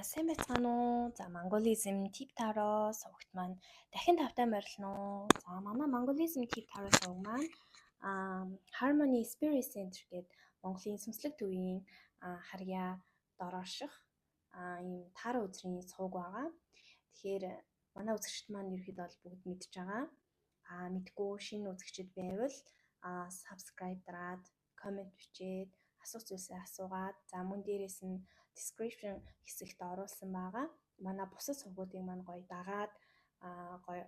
Сайн байцгаана уу? За, Mongolism tip тароо сувагт маань дахин тавтай морилно уу? За, манай Mongolism tip тароо суваг маань Harmony Spirit Center гэдэг Монголын сүнслэг төвийн харьяа дорооших ийм тара үзрийн суваг байгаа. Тэгэхээр манай үзэгчд маань ерөөхдөө бол бүгд мэдж байгаа. Мэдгүй шинэ үзэгчд байвал subscribe дараад, comment бичээд, асуух зүйлсээ асуугаад, за мөн дээрээс нь description хэсэгт оруулсан байгаа. Манай бусад сувгуудыг маань гоё дагаад гоё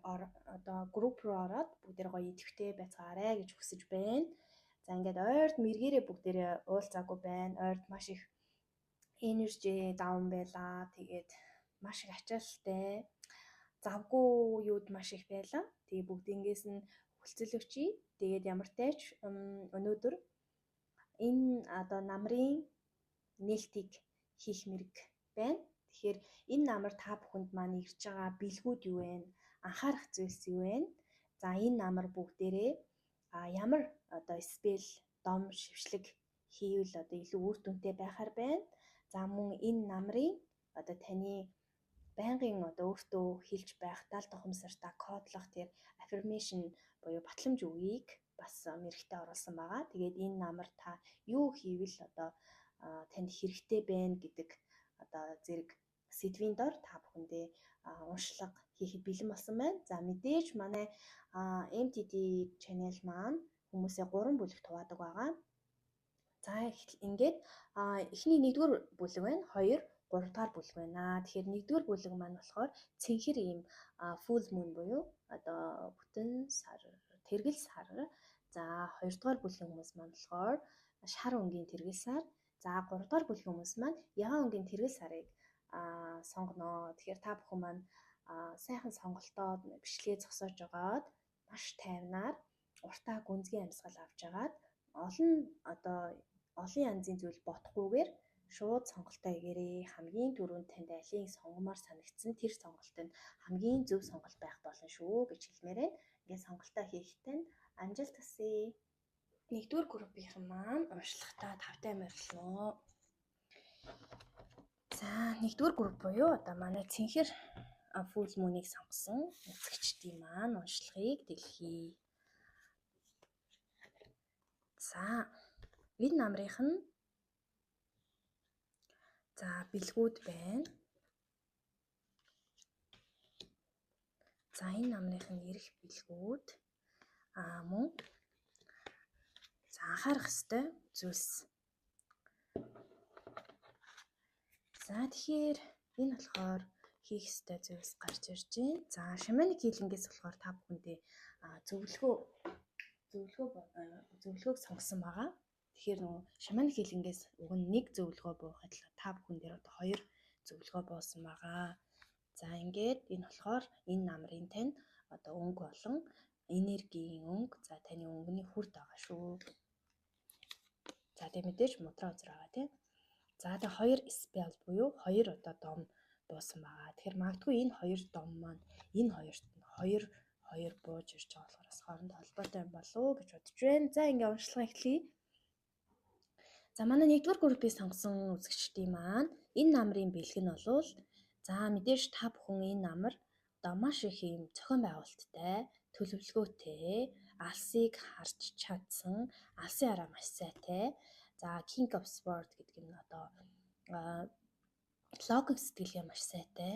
одоо групп руу ороод бүгдээр гоё идэвхтэй байцгаарэ гэж хүсэж байна. За ингээд ойрд мэргээрээ бүгдээрээ уулзаагүй байна. Ойрд маш их energy down байлаа. Тэгээд маш их ачаалттай. Завгүй юуд маш их байлаа. Тэгээ бүгднгээс нь хүлцэл өчье. Тэгээд ямар тач өнөөдөр энэ одоо намрын нээлтийг хийх мэрэг байна. Тэгэхээр энэ намар та бүхэнд маань ирж байгаа бэлгүүд юу вэ? Анхаарах зүйлс юу вэ? За энэ намар бүгдээрээ ямар одоо спел дом шившлэг хийвэл одоо илүү үр дүнтэй байхаар байна. За мөн энэ намрын одоо таны байнгын одоо өөртөө хэлж байх 70 тухамсартаа кодлох тэр affirmation буюу батламж үгийг бас мэрэгтэй оруулсан байгаа. Тэгээд энэ намар та юу хийвэл одоо танд хэрэгтэй байна гэдэг одоо зэрэг сэдвийн дор та бүхэндээ уншлага хийхэд бэлэн болсон байна. За мэдээж манай MTD channel маань хүмүүсээ 3 бүлэгт хуваадаг байгаа. За ингээд эхний 1-р бүлэг байна. 2, 3-р бүлэг байна. Тэгэхээр 1-р бүлэг маань болохоор цэнхэр ийм full moon буюу одоо бүтэн сар, тэргэл сар. За 2-р бүлгийн хүмүүс маань болохоор шар өнгийн тэргэл сар. За 3-р бүлгийн хүмүүс маань ягаан өнгийн тэргэл сарыг сонгоно. Тэгэхээр та бүхэн маань сайхан сонголтоо бичлэгээ зогсоож агаад маш тайвнаар уртаа гүнзгий амьсгал авч агаад олон янзын зүйл бодохгүйгээр шууд сонголтоо хийгээрэй. Хамгийн түрүүнд танд алийг сонгомоор санагдсан тэр сонголт нь хамгийн зөв сонголт байх болно шүү гэж хэлмээр байна. Ингээд сонголтоо хийхдээ амжилт хүсье. 1-р группийн маань уншлагатаа тавтай морилно. За 1-р групп буюу одоо манай цэнхэр full moon-ыг сонгосон үзэгчдийн маань уншлагыг дэлхий. За энэ намрынх нь за бэлгүүд байна. За энэ намрынх нь эрэх бэлгүүд мөн за анхаарах ёстой зүйлс. За тэгэхээр энэ болохоор хийх ёстой зүйлс гарч ирж байна. За shamanic healing-гээс болохоор та бүхэндээ зөвлөгөөг сонгосон байгаа. Тэгэхээр нөгөө shamanic healing-гээс уг нь 1 зөвлөгөө буухад та бүхэн дээр одоо 2 зөвлөгөө буусан байгаа. За ингээд энэ болохоор энэ намрын тань одоо өнгө болон энергийн өнгө. За таны өнгөний хүрд байгаа шүү. За тэг мэдээж мудра үзэр байгаа тийм. За тэг 2 spell буюу 2 одоо дом буусан байгаа. Тэгэхээр магадгүй энэ 2 дом маань энэ хоёрт нь 2 бууж ирж байгаа болохоос хоорондоо холбоотой юм болов уу гэж бодож байна. За ингээ уншлага эхлэе. За манай 1-р группийг сонгосон үзэгчдийн маань энэ намрын бэлэг нь болвол за мэдээж та бүхэн энэ намар одоо маш их юм зохион байгуулалттай, төлөвлөгөөтэй, алсыг харж чадсан, алсын араа маш сайтай. За King of Swords гэдэг нь одоо логик сэтгэлгээ маш сайтай.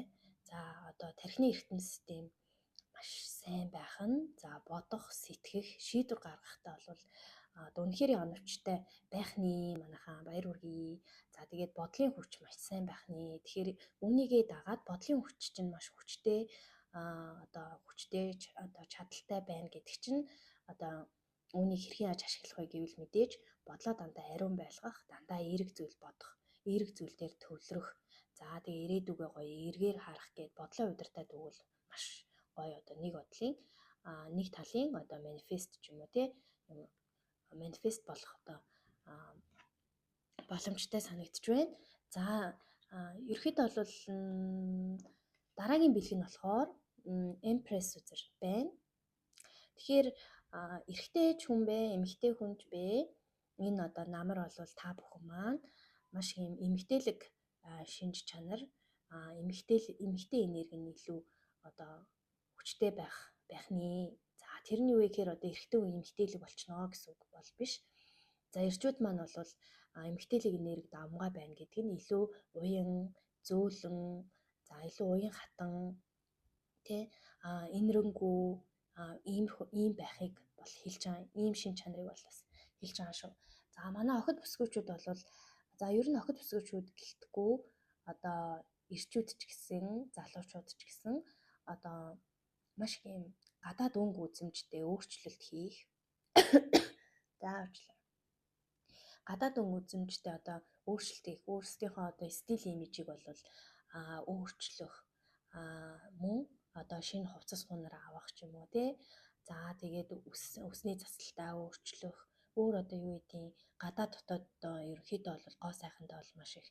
За одоо тархины эргэтэн систем маш сайн байх нь. За бодох, сэтгэх, шийдвэр гаргахтаа бол одоо үнэхээр оновчтой байх нэ манайхаа баяр хүргэе. За тэгээд бодлын хүч маш сайн байх нэ. Тэгэхээр үнийгээ дагаад бодлын хүч чинь маш хүчтэй одоо чадaltaй байна гэдэг чинь одоо үүнийг хэрхэн яаж ашиглах вэ гэвэл мэдээж бодлоо дандаа ариун байлгах, дандаа эерэг зүйл бодох, эерэг зүйл дээр төвлөрөх. За тэгээ ирээдүгөө гоё эргээр харах гэд бодлоо удирдах тэгвэл маш гоё одоо нэг бодлын нэг талын одоо манифест ч юм уу те манифест болох одоо боломжтой санагдж байна. За ерөөхдөө бол дараагийн бэлэг нь болохоор Empress үзэр байна. Тэгэхээр эрэгтэй хүн бэ, эмэгтэй хүнч бэ? Энэ одоо намар болвол та бүхэн маань маш юм эмэгтэйлэг шинж чанар эмэгтэй энерги нь илүү одоо хүчтэй байх нэ. За тэр нь юу вэ гэхээр одоо эрэгтэй үе эмэгтэйлэг болчихно гэсэн үг бол биш. За эрчүүд маань бол эмэгтэйлэг энерги давмгай байна гэдэг нь илүү уян, зөөлөн, за илүү уян хатан тэ инэрэнгүү ийм байхыг бол хэлж байгаа. Ийм шин чанарыг бол бас хэлж байгаа шүү. За манай охид бүсгүүчүүд бол за ер нь охид бүсгүүчүүд гэлтгүү одоо эрчүүд ч гэсэн залуучууд ч гэсэн одоо маш их юм гадаад өнгө үзэмжтэй өөрчлөлт хийх. Заавчлаа. Гадаад өнгө үзэмжтэй одоо өөрчлөлт хийх, өөрсдийнхөө одоо стил имижийг бол өөрчлөх мөн одоо шинэ хувцас хунаар авах ч юм уу тий. За тэгээд өсний засалтаа өөрчлөх, өөр одоо юу гэдгийг гадаад дотоод одоо ерөнхийдөө бол гоо сайхандаа бол маш их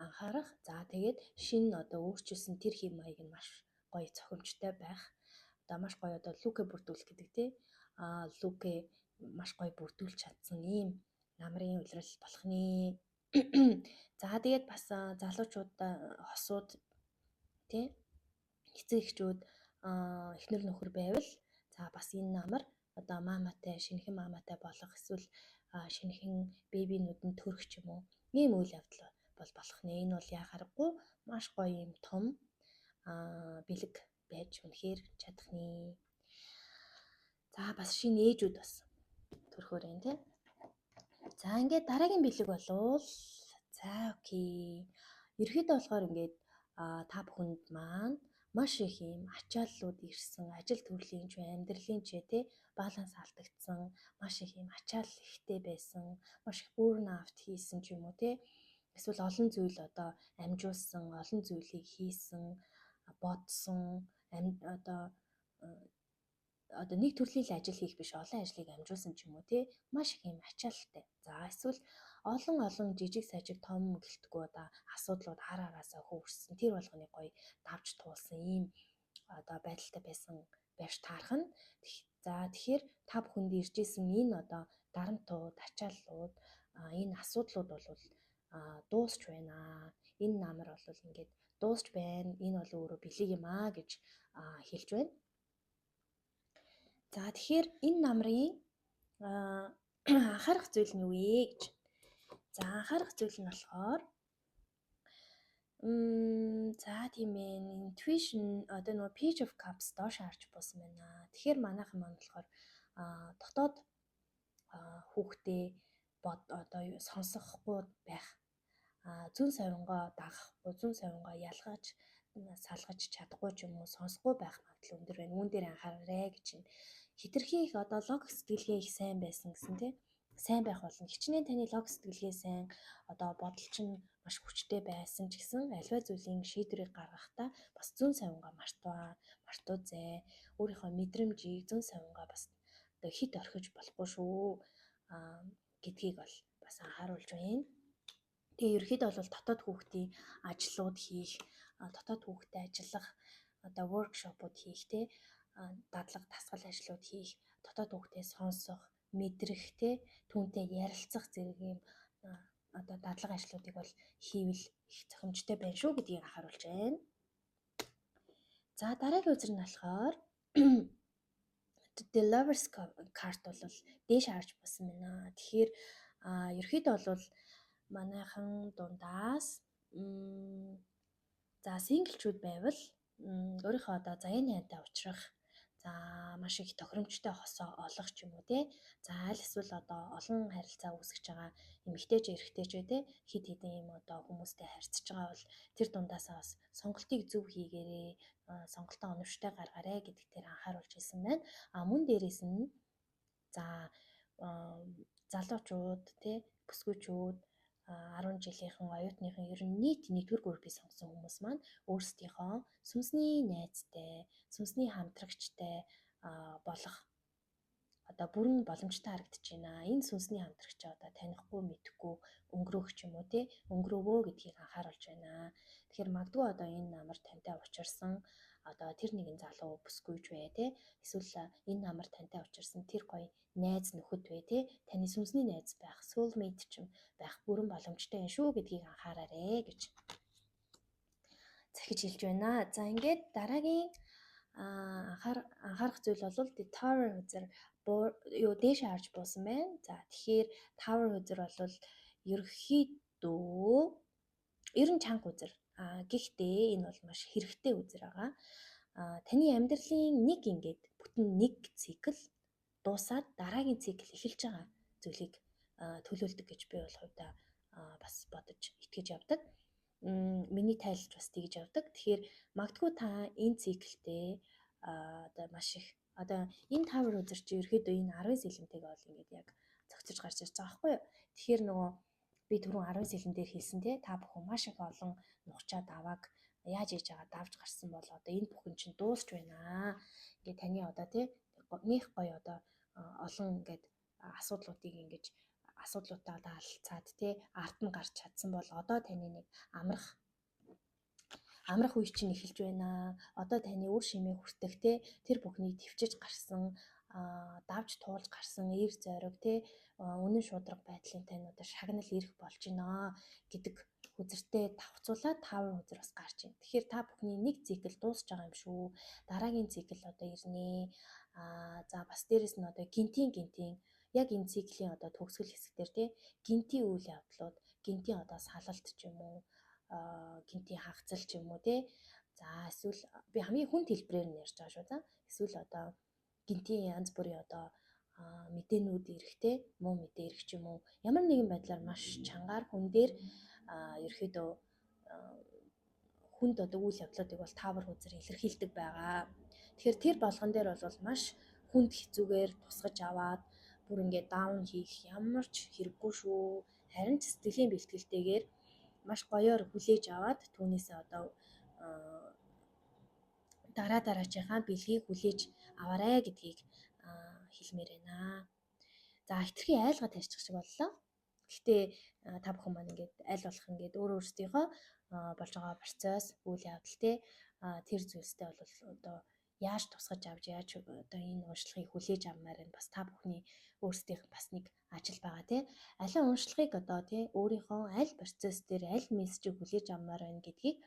анхаарах. За тэгээд шинэ одоо өөрчилсөн тэр хэм маяг нь маш гоё цохимжтой байх. Одоо маш гоё одоо лүкэ бүрдүүлэх гэдэг тий. Лүкэ маш гоё бүрдүүлж чадсан ийм намрын улирал болох нэ. За тэгээд бас залуучууд хосууд тий эцэг эхчүүд эхнэр нөхөр байвал за бас энэ намар одоо мааматай шинэхэн мааматай болох эсвэл шинэхэн бебинүүд нь төрөх ч юм уу ийм үйл явдал бол болох нэ. Энэ бол яхаарахгүй маш гоё юм том бэлэг байж үнэхээр чадах нэ. За бас шинэ ээжүүд бас төрөхөр юм тий. За ингээд дараагийн бэлэг болвол за окей. Ерөөхдөө болохоор ингээд та бүхэнд маань маш их юм ачааллууд ирсэн, ажил төрлийн ч амьдралын ч тий баланс алдагдсан, маш их юм ачаал ихтэй байсан, маш их burnout хийсэн ч юм уу тий. Эсвэл олон зүйл одоо амжуулсан, олон зүйлийг хийсэн, бодсон, одоо нэг төрлийн ажил хийх биш олон ажлыг амжуулсан ч юм уу тий маш их юм ачаалттай. За эсвэл олон жижиг сажиг том гэлтгүү одоо асуудлууд араасаа хөвөрсөн тэр болгоны гоё давж туулсан ийм одоо байдалтай байсан байж таарах нь. За тэгэхээр та бүхэнд ирж исэн энэ одоо дарамтууд, ачааллууд, энэ асуудлууд бол дуусч байна. Энэ намар бол ингээд дуусч байна. Энэ бол өөрөө бэлэг юм гэж хэлж байна. За тэгэхээр энэ намрын анхаарах зүйл нь юу вэ гэж. За анхаарах зүйл нь болохоор за тийм ээ intuition одоо нөгөө page of cups доош харж буусан байна. Тэгэхээр манайхан маань болохоор дотоод хүүхдээ одоо сонсохгүй байх зүүн совингоо дагахгүй, зүүн совингоо ялгаж салгаж чадахгүй ч юм уу сонсохгүй байх магадлал өндөр байна. Үүн дээр анхаараарай гэж байна. Хитрхи их одоо лог сэтгэлгээ их сайн байсан гэсэн тий. Сайн байх болно. Хичнээн таны лог сэтгэлгээ сайн одоо бодол чинь маш хүчтэй байсан ч гэсэн альва зүйлийн шийдвэрийг гаргахдаа бас зүүн совингоо мартуу зай. Өөрийнхөө мэдрэмжийг зүүн совингоо бас одоо хит орхиж болохгүй шүү гэдгийг бол бас анхааруулж байна. Тэгээ ерөөхдөө бол дотоод хүүхдийн ажлууд хийх, дотоод хүүхдэд ажиллах, одоо workshop-ууд хийх тий дадлаг дасгал ажлууд хийх, дотоод хүүхдээ сонсох, мэдрэх тий түүнтэй ярилцах зэрэг юм одоо дадлаг ажлуудыг бол хийвэл их зохимжтой байна шүү гэдгийг анхааруулж байна. За дараагийн үзэр нь болохоор The Lovers card бол дээш харж басан байна. Тэгэхээр ерөөхдөө бол манайхан дундаас за синглчүүд байвал өөрийнхөө одоо заяаны хантай уулзрах за маш их тохиромжтой хосоо олох ч юм уу тий. За аль эсвэл одоо олон харилцаа үүсгэж байгаа эмэгтэй ч эрэгтэй ч тий хид хідэн юм одоо хүмүүстэй харьцаж байгаа бол тэр дундаасаа бас сонголтыг зөв хийгээрэй, сонголтоо оновчтой гаргаарай гэдэгт анхааруулж хэлсэн байна. Мөн дээрээс нь за залуучууд тий бүсгүүчүүд 10 жилийнхэн оюутныхан ер нь нийт 1-р группийг сонгосон хүмүүс маань өөрсдийнхөө сүнсний найзтай, сүнсний хамтрагчтай болох одоо бүрэн боломжтой харагдаж байна. Энэ сүнсний хамтрагчаа одоо танихгүй мэдэхгүй өнгөрөөх ч юм уу тий өнгөрөөгөө гэдгийг анхааруулж байна. Тэгэхээр магадгүй одоо энэ намар тантай учирсан одоо тэр нэгэн залуу бүсгүйж бай те. Эсвэл энэ намар тантай учирсан тэр гоё найз нөхөд бай те. Таны сүнсний найз байх, soulmate ч юм байх бүрэн боломжтой юм шүү гэдгийг анхаараарэ гэж захиж хэлж байна. За ингээд дараагийн анхаарах зүйл бол the tower үзэр юу дээш харж буусан байна. За тэгэхээр tower үзэр бол ерөнхийдөө ер нь чанга үзэр. Гэхдээ энэ бол маш хэрэгтэй үзэр байгаа. Таны амьдралын нэг ингээд бүтэн нэг цикл дуусаад дараагийн цикл эхэлж байгаа зүйлийг төлөөлдөг гэж би бол хувьдаа бас бодож итгэж явдаг. Миний тайлж бас тэгж явдаг. Тэгэхээр магадгүй та энэ циклдээ одоо маш их одоо энэ тавар үзэр чи ерөөдөө энэ 10 сэлэнтэйг бол ингээд яг зохицож гарч ирж байгаа байхгүй юу. Тэгэхээр нөгөө би түрүүн 10 сэлэн дээр хэлсэн те та бүхэн маш их олон нухчаа давааг яаж хийж байгаа давж гарсан бол одоо энэ бүхэн чинь дуусч байна. Ингээд таны одоо те нэх гоё одоо олон ингээд асуудлуудыг ингэж асуудлуудаа даалцаад те арт нь гарч чадсан бол одоо таны нэг амрах үе чинь эхэлж байна. Одоо таны үр шимээ хүртэх те тэр бүхнийг төвчж гарсан давж туулж гарсан эр зориг те үнэн шударга байдлын тань одоо шагнал ирэх болж байна гэдэг үзэртэй давхцуулаад 5 үзэр бас гарч байна. Тэгэхээр та бүхний нэг цикл дуусч байгаа юм шүү. Дараагийн цикл одоо ирнэ. За бас дээрэс нь одоо гинтийн яг энэ циклийн одоо төгсгөл хэсгээр те гинтийн үйл явдлууд, гинтийн одоо салалт ч юм уу, гинтийн хагцал ч юм уу те. За эсвэл би хамгийн хүнд хэлбэрээр нь ярьж байгаа шүү. За эсвэл одоо гинтийн янз бүрийн одоо мэдээнүүд эрэхтэй муу мэдээ эрэх ч юм уу ямар нэгэн байдлаар маш чангаар хүн дээр ерөөдөө хүнд одоо үйл явдлуудыг бол тавар үзэр илэрхийлдэг байгаа. Тэгэхээр тэр болгон дээр бол маш хүнд хэцүүгээр тусгаж аваад бүр ингээд даун хийх ямар ч хэрэггүй шүү. Харин ч сэтгэлийн бэлтгэлтэйгээр маш гоёор хүлээж аваад түүнээсээ одоо дараачийнхаа бэлгийг хүлээж аваарэ гэдгийг хэлмээр байна. За хитрхи айлгаа тарьчих шиг боллоо. Гэхдээ та бүхэн маань ингээд аль болох ингээд өөрсдийнхөө болж байгаа процесс, үйл явдал тэр зүйлстэй бол одоо яаж тусгаж авч яаж одоо энэ уншлагыг хүлээж авмаар нь бас та бүхний өөрсдийнх бас нэг ажил байгаа тий. Аливаа уншлагыг одоо тий өөрийнхөө аль процесс дээр аль мессежийг хүлээж авмаар байна гэдгийг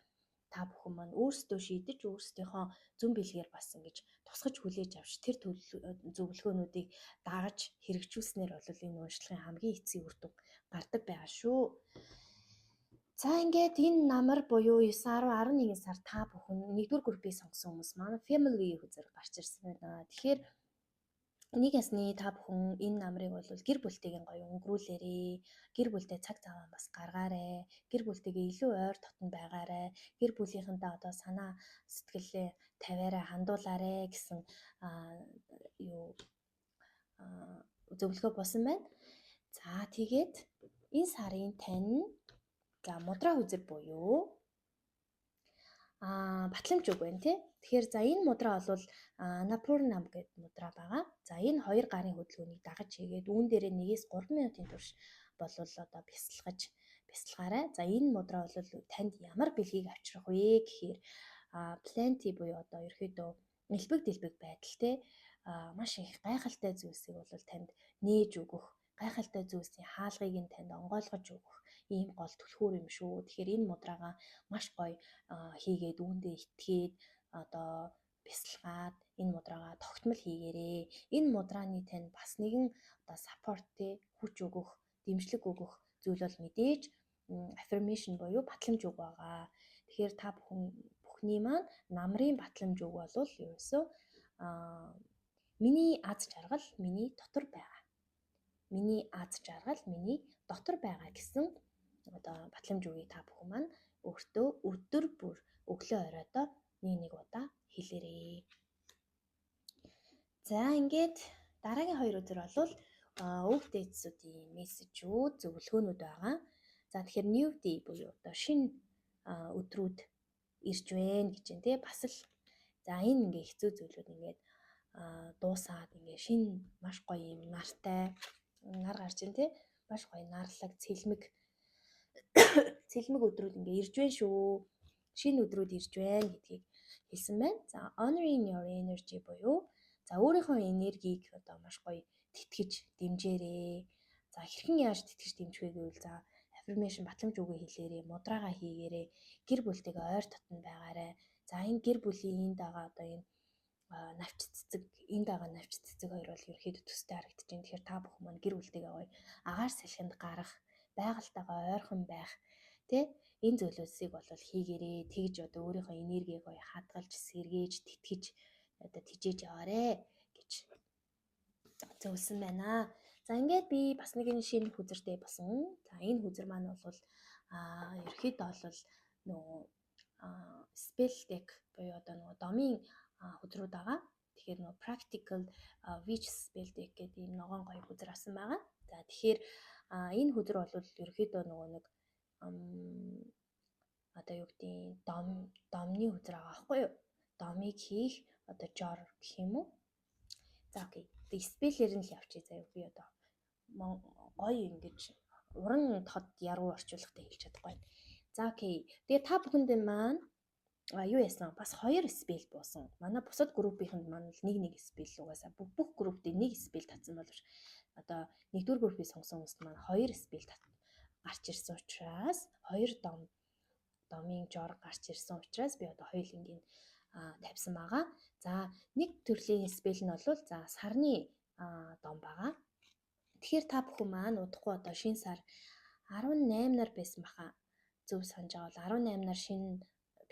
та бүхэн маань өөрсдөө шийдэж өөрсдийнхөө зүн бэлгээр бас ингэж тусгаж хүлээж авч тэр зөвлөгөөнүүдийг дагаж хэрэгжүүлснээр бол энэ уншлагын хамгийн эцсийн үр дүн гардаг байгаа шүү. За ингээд энэ намар буюу 9, 10, 11 сар та бүхэн 1-р группийг сонгосон хүмүүс маань family үзэр гарч ирсэн байна. Тэгэхээр нэг ясны та бүхэн энэ намрыг бол гэр бүлтэйгээ гоё өнгөрүүлээрээ, гэр бүлтэй цаг цаваа бас гаргаарэ, гэр бүлтэйгээ илүү ойр дотн байгаарэ, гэр бүлийнхэнтэй одоо санаа сэтгэлээ тавиараа хандуулаарэ гэсэн зөвлөгөө болсон байна. За тэгээд энэ сарын тань мудраа үзэр буюу батламж үг байна тий. Тэгэхээр за энэ мудраа бол Annapurnam гэдэг мудраа байгаа. За энэ 2 гарын хөдөлгөөнийг дагаж хийгээд үүн дээрээ 1-3 минутын турш болвол одоо бясалгаарай. За энэ мудраа бол танд ямар бэлгийг авчрах вэ гэхээр plenty буюу одоо ерөөдөө элбэг дэлбэг байдал тий. Маш их гайхалтай зүйлсийг бол танд нээж өгөх, гайхалтай зүйлсийн хаалгыг нь танд онгойлгож өгөх ийм гол түлхүүр юм шүү. Тэгэхээр энэ мудраагаа маш гоё хийгээд үүндээ итгээд одоо бясалгаад энэ мудраагаа тогтмол хийгээрээ. Энэ мудрааны тань бас нэгэн одоо support хүч өгөх, дэмжлэг өгөх зүйл бол мэдээж affirmation буюу батламж үг байгаа. Тэгэхээр та бүхний маань намрын батламж үг бол ерөөсөө миний аз жаргал миний дотор байгаа. Миний аз жаргал миний дотор байгаа гэсэн одоо батламж үгийг та бүхэн маань өөртөө өдөр бүр өглөө оройдоо нэг удаа хэлээрэй. За ингээд дараагийн 2 өдөр бол өв дээдсүүдийн мессежүүд, зөвлөгөөнүүд байгаа. За тэгэхээр new day буюу одоо шинэ өдрүүд ирж байна гэж байна тий. Бас л за энэ ингээ хэцүү зүйлүүд ингээд дуусаад ингээ шинэ маш гоё юм нартай нар гарч ин тий. Маш гоё нарлаг цэлмэг өдрүүд ингээ ирж байна шүү. шинэ өдрүүд ирж байна гэдгийг хэлсэн байна. За honoring your energy буюу за өөрийнхөө энергийг одоо маш гоё тэтгэж дэмжээрэй. За хэрхэн яаж тэтгэж дэмжих вэ гэвэл за affirmation батламж үгээ хэлээрэй, мудраагаа хийгээрэй, гэр бүлтэйгээ ойр дотн байгаарай. За энэ гэр бүлийн энд байгаа одоо энэ навч цэцэг, энд байгаа навч цэцэг хоёр бол ерөөхдөө төстэй харагдаж байна. Тэгэхээр та бүхэн маань гэр бүлтэйгээ гоё агаар салхинд гарах, байгальтайгаа ойрхон байх, тэ энэ зөвлөсийг бол хийгээрэй. Тэгж одоо өөрийнхөө энергийг гоё хадгалж, сэргээж, тэтгэж одоо тижээж яваарэ гэж зөвлөсөн байна. За ингээд би бас нэг шинэ хүзэртэй болсон. За энэ хүзэр маань бол ерөөхдөө бол нөгөө spell deck буюу одоо нөгөө домын хүзрүүд байгаа. Тэгэхээр нөгөө practical witch spell deck гэдэг ийм ногоон гоё хүзэр авсан байгаа. За тэгэхээр энэ хүзэр бол ерөөхдөө нөгөө нэг одоо юу гэдэг домны хүзэр байгаа байхгүй юу? Домыг хийх одоо жор гэх юм уу? За окей. Спеллэр нь л явчих заяа би одоо гоё ингэж уран тод яруу орчуулгатай хэлж чадахгүй байна. За окей. Тэгээ та бүхэнд маань юу яасан? Бас 2 спел буусан. Манай бусад группийнхэнд маань нэг спел угаасаа бүх групптэй нэг спел татсан боловч одоо нэгдүгээр группийг сонгосон хүмүүст маань 2 спел гарч ирсэн учраас 2 домын жор гарч ирсэн учраас би одоо хоёулынгийн тавьсан байгаа. За нэг төрлийн спел нь бол за сарны дом байгаа. Тэгэхээр та бүхэн маань удахгүй одоо шинэ сар 18-наар байсан баха. Зөв санаж байгаа бол 18-наар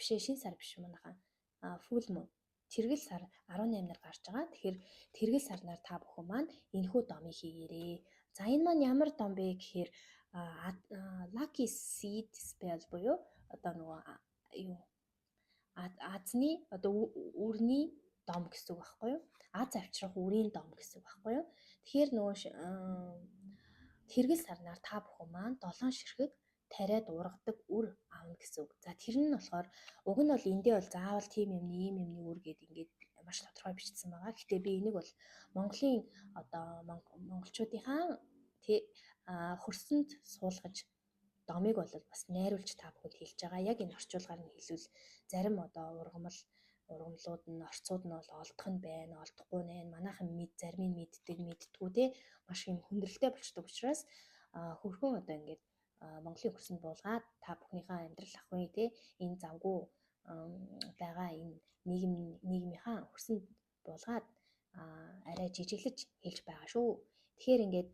шинэ сар биш манайхаа full moon тэргэл сар 18-наар гарч байгаа. Тэгэхээр тэргэл сарнаар та бүхэн маань энэхүү домыг хийгээрэй. За энэ маань ямар дом бэ гэхээр lucky seed spell буюу одоо нөгөө юу азны одоо үрний дом гэсэн үг байхгүй юу? Аз авчрах үрийн дом гэсэн үг байхгүй юу? Тэгэхээр нөгөө тэргэл сарнаар та бүхэн маань 7 ширхэг тариад ургадаг үр аавна гэсэн үг. За тэр нь болохоор уг нь бол эндээ бол заавал тийм юм ийм юмны үр гэдэг ингээд маш тодорхой бичсэн байгаа. Гэхдээ би энийг бол Монголын одоо монголчуудынхаа хөрсөнд суулгаж домыг бол бас найруулж та бүхэнд хэлж байгаа. Яг энэ орчуулгаар нь хэлвэл зарим одоо ургамлууд нь орцууд нь бол олдох нь байна, олдохгүй нэ. Манайхан зарим нь мэддэггүй те маш юм хүндрэлтэй болчдөг учраас хөрхөн одоо ингээд Монголын хөрсөнд буулгаад та бүхнийхээ амьдрал ахуй те энэ завгүй байгаа энэ нийгмийнхаа хөрсөнд буулгаад арай жижиглэж хэлж байгаа шүү. Тэгэхээр ингээд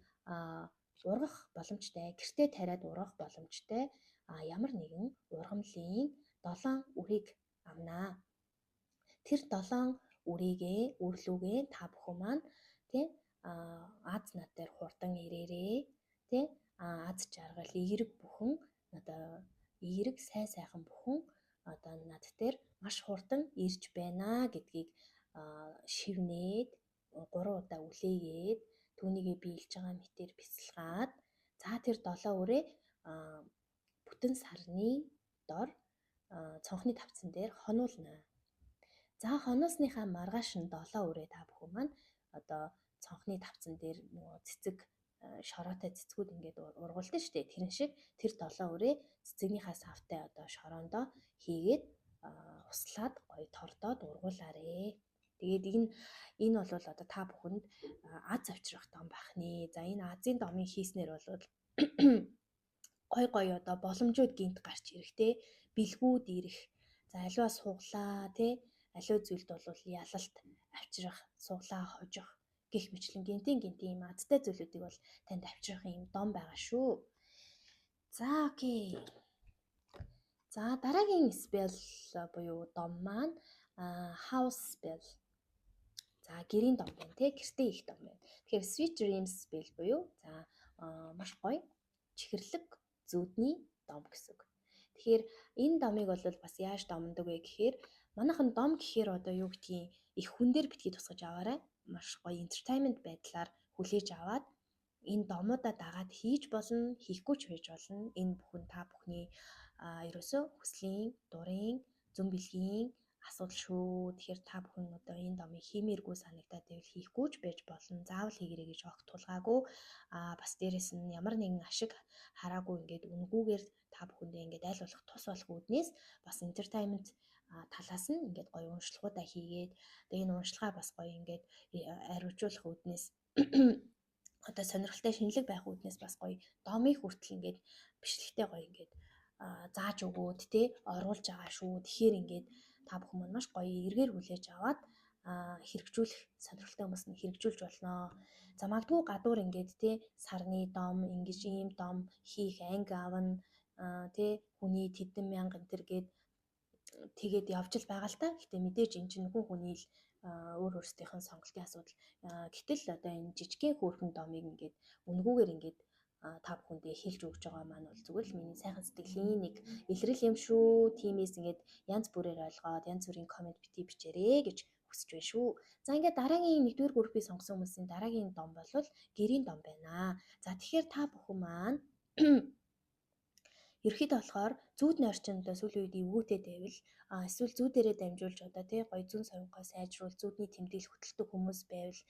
ургах боломжтой, гэртээ тариад ургах боломжтой ямар нэгэн ургамлын 7 үрийг авнаа. Тэр 7 үрлүүгээ та бүхэн маань тий аз над дээр хурдан ирээрээ тий аз жаргал эерэг бүхэн одоо эерэг сайхан бүхэн одоо над дээр маш хурдан ирж байна гэдгийг шивнээд 3 удаа үлээгээд түүнийгээ биелж байгаа мэтээр бясалгаад за тэр 7 үрээ бүтэн сарны дор цонхны тавцан дээр хонуулна. За хоноосныхаа маргааш нь 7 үрээ та бүхэн маань одоо цонхны тавцан дээр нөгөө цэцэг шороотой цэцгүүд ингээд ургуулдаг шүү дээ. Тэр шиг тэр 7 үрээ цэцэгнийхаа савтай одоо шороондоо хийгээд услаад гоё тордоод ургуулаарэ. Тэгээд энэ бол одоо та бүхэнд аз авчрах дом байх нэ. За энэ азийн домыг хийснээр бол гой одоо боломжууд гинт гарч ирэхтэй бэлгүүд ирэх. За аливаа суглаа тий аливаа зүйлд бол ялалт авчрах, суглаа хожих гэх мэтлэн гинтийн юм азтай зүйлүүдийг бол танд авчрах юм дом байгаа шүү. За окей. За дараагийн spell буюу дом маань house spell. За гэрийн дом байна тий гэртээ их дом байна. Тэгэхээр sweet dreams spell буюу за маш гоё чихэрлэг зүудний дом гэсэн үг. Тэгэхээр энэ домыг бол бас яаж домдог вэ гэхээр манайхан дом гэхээр одоо юу гэдгийг их хүн дээр битгий тусгаж аваарай. Маш гоё entertainment байдлаар хүлээж аваад энэ домуудаа дагаад хийж болно, хийхгүй ч байж болно. Энэ бүхэн та бүхний ерөөсөө хүслийн, дурын, зүүн бэлгийн асуудал шүү. Тэгэхээр та бүхэн одоо энэ домыг хиймээргүй санагдаад байвал хийхгүй ч байж болно. Заавал хийгэрэй гэж огт тулгаагүй. Бас дээрэс нь ямар нэгэн ашиг хараагүй ингээд үнгүүгээр та бүхэндээ ингээд аль болох тус болох үүднээс бас entertainment талаас нь ингээд гоё уншлагуудаа хийгээд тэгээ энэ уншлагаа бас гоё ингээд ариужуулах үүднээс одоо сонирхолтой шинэлэг байх үүднээс бас гоё домыг хүртэл ингээд бичлэгтэй гоё ингээд зааж өгөөд тий оруулж байгаа шүү. Тэгэхээр ингээд та бүхэн маань маш гоё эргээр хүлээж аваад хэрэгжүүлэх сонирхолтой хүмүүс нь хэрэгжүүлж болно. За магадгүй гадуур ингээд тий сарны дом ингэж ийм дом хийх анги авна тий хүний тэдэн мянга энэ төр гээд тэгээд явж л байгаа л та. Гэтэ мэдээж энэ чинь хүн хүний л өөр өөрсдийнх нь сонголтын асуудал. Гэтэл одоо энэ жижигхэн хөөрхөн домыг ингээд үнгүүгээр ингээд та бүхэндээ хэлж өгч байгаа маань бол зүгээр л миний сайхан сэтгэлийн нэг илрэл юм шүү. Тиймээс ингээд янз бүрээр ойлгоод янз бүрийн комент бити бичээрэй гэж хүсэж байна шүү. За ингээд дараагийн 1-р группийг сонгосон хүмүүсийн дараагийн дом бол гэрийн дом байна. За тэгэхээр та бүхэн маань ерөөхдөө болохоор зүүдний орчинд сүүлийн үед эвгүүтэй байвал эсвэл зүүдээрээ дамжуулж одоо тий гоё зүүн соёнгоо сайжруул зүүдний тэмдэглэл хөтэлдэг хүмүүс байвал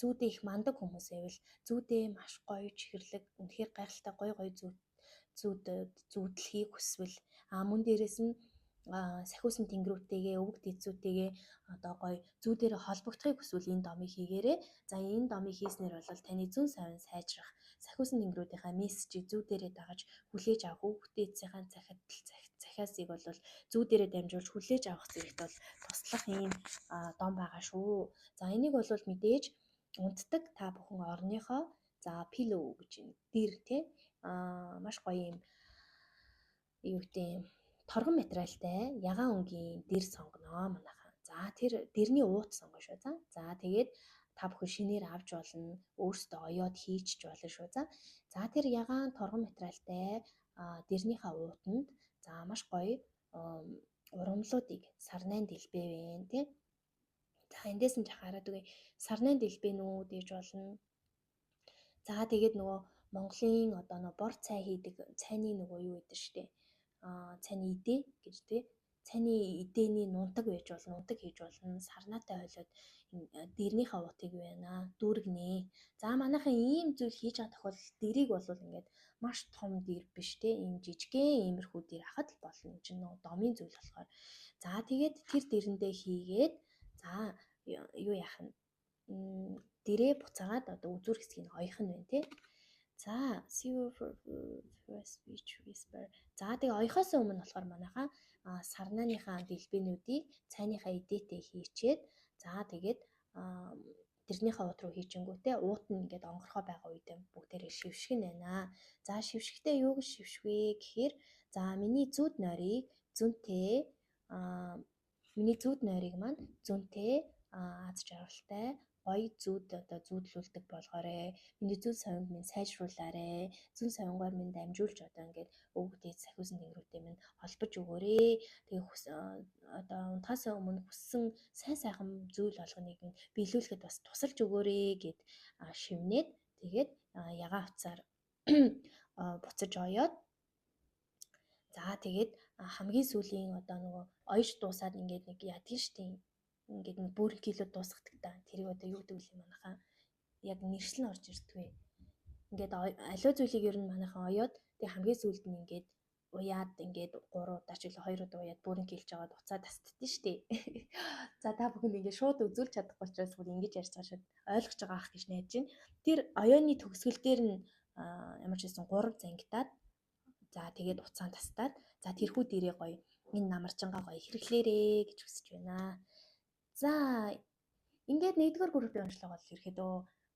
зүүдээ их мандаг хүмүүс байвал зүүдээ маш гоё чихэрлэг үнэхээр гайхалтай гоё зүүдлэхийг хүсвэл мөн дээрээс нь сахиусан тэнгэрүүдтэйгээ өвөг дэцүүдтэйгээ одоо гоё зүүдээрээ холбогдохыг хүсвэл энэ домыг хийгээрэй. За энэ домыг хийснээр бол таны зүүн совин сайжрах сахиусан тэнгэрүүдийнхаа мессежийг зүүдээрээ дагаж хүлээж авах өвөг дэцийнхаа захиасыг бол зүүдээрээ дамжуулж хүлээж авах зэрэгт бол туслах ийм дом байгаа шүү. За энийг бол мэдээж унтдаг та бүхэн орныхоо за пилоу гэж юм дэр тий маш гоё юм юу гэдэг торгон материалтай ягаан өнгийн дэр сонгоно манайхаа. За тэр дэрний уут сонгоно шүү. За тэгээд та бүхэн шинээр авч болно. Өөрсдөө оёод хийчих болно шүү. За тэр ягаан торгон материалтай дэрнийхээ уутанд за маш гоё урамлуудыг сарнайн дэлбээ вэ тий. За эндээс нь хараад үгүй сарнайн дэлбээ нүү дэж болно. За тэгээд нөгөө Монголын одоо нөгөө бор цай хийдэг цайны нөгөө юу гэдэг штэ. Цайны идэ гэж тий. Цайны идэний нунтаг байж болно, нунтаг хийж болно. Сарнаатай хойлоод дэрнийхээ уутыг байна. Дүүргэнэ. За манайхан ийм зүйл хийж байгаа тохиолдолд дэрийг бол ингээд маш том дэр биш тий. Ийм жижигхэн иймэрхүү дэр ахад л болно. Энэ чинь нөгөө домын зүйл болохоор. За тэгээд тэр дэрэндээ хийгээд за юу яах нь дэрээ буцаагаад одоо үзүүр хэсгийг оёх нь байна тий. За speech whisper. За тэгээ оёхоос өмнө болохоор манайхаа сарнааныхаа дэлбэнүүдийг цайныхаа идээтэй хийчээд за тэгээд тэрнийхээ уут руу хийчингүүтээ уут нь ингээд онгорхоо байгаа үед бүгдээрээ шившгэн байна. За шившгтээ юу гэж шившвэ гэхээр за миний зүүд нойрыг зүүнтэй маань зүүнтэй аз жаргалтай гоё зүүд одоо зүүдлүүлдэг болгоорой. Миний зүүн совинд минь сайжруулаарай. Зүүн совингоор минь дамжуулж одоо ингээд өвгдээ сахиусан тэнгэрүүдтэй минь холбож өгөөрэй. Тэгээ одоо унтахаас өмнө хүссэн сайн зүйл болгоныг минь биелүүлэхэд бас тусалж өгөөрэй гэд шивнээд тэгээд ягаан утсаар буцаж оёод за тэгээд хамгийн сүүлийн одоо нөгөө оёж дуусаад ингээд нэг ядгийн штий ингээд нэг бүрэн кило дуусгадаг та. Тэрийг одоо юу гэдэг вэ манайхаа яг нэршил нь орж ирдгүй. Ингээд аливаа зүйлийг ер нь манайхаа оёод тэг хамгийн сүүлд нь ингээд уяад ингээд 3 удаа ч илүү 2 удаа уяад бүрэн килж аваад уцаа тасддээ штий. За та бүхэн ингээд шууд үзүүлж чадахгүй учраас бүр ингэж ярьж байгаа шүүд ойлгож байгаа ах гэж найдаж байна. Тэр оёоны төгсгөл дээр нь ямар ч байсан 3 зангидаад за тэгээд уцаан тастаад за тэрхүү дээрээ гоё энэ намарчингаа гоё хэрэглээрээ гэж хүсэж байна. За ингээд 1-р группийн уншлага бол ерөөдөө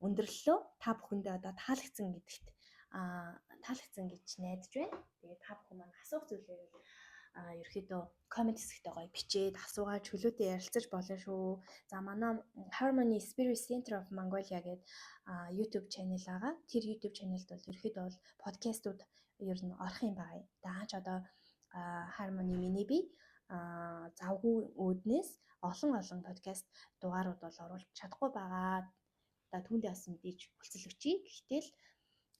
өндөрлөлөө та бүхэндээ одоо таалагдсан гэдэгт таалагдсан гэж найдаж байна. Тэгээд та бүхэн маань асуух зүйлээ ерөөдөө комент хэсэгтээ гоё бичээд асуугаад чөлөөтэй ярилцаж болно шүү. За манай Harmony Spirit Center of Mongolia гэдэг YouTube channel байгаа. Тэр YouTube channelд бол ерөөдөө бол подкастууд ер нь орох юм байна. Дааж одоо Harmony миний би завгүй үүднээс олон подкаст дугаарууд бол оруулж чадахгүй байгаа. Одоо түүндээ бас мэдээж хүлцэл өчье. Гэхдээ л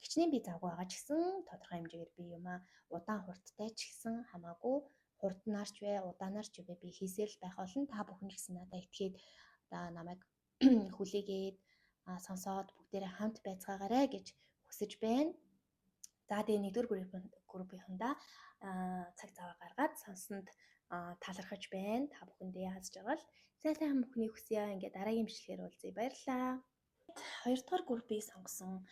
хичнээн би завгүй байгаа ч гэсэн тодорхой хэмжээгээр би юмаа удаан хурдтай ч гэсэн хамаагүй хурднаарч бай, удаанаарч бай би хийсэл байх болно. Та бүхэн ч гэсэн надад итгээд одоо намайг хүлээгээд сонсоод бүгдээрээ хамт байцгаагаарай гэж хүсэж байна. За тэгээ нэгдүгээр группийнхандаа цаг зав гаргаад сонссонд талархаж байна. Та бүхэндээ яаж жагаал сайн бүхний хүсье. Ингээд дараагийн бичлэгээр уулзъя. Баярлалаа. Хоёрдугаар группийг сонгосон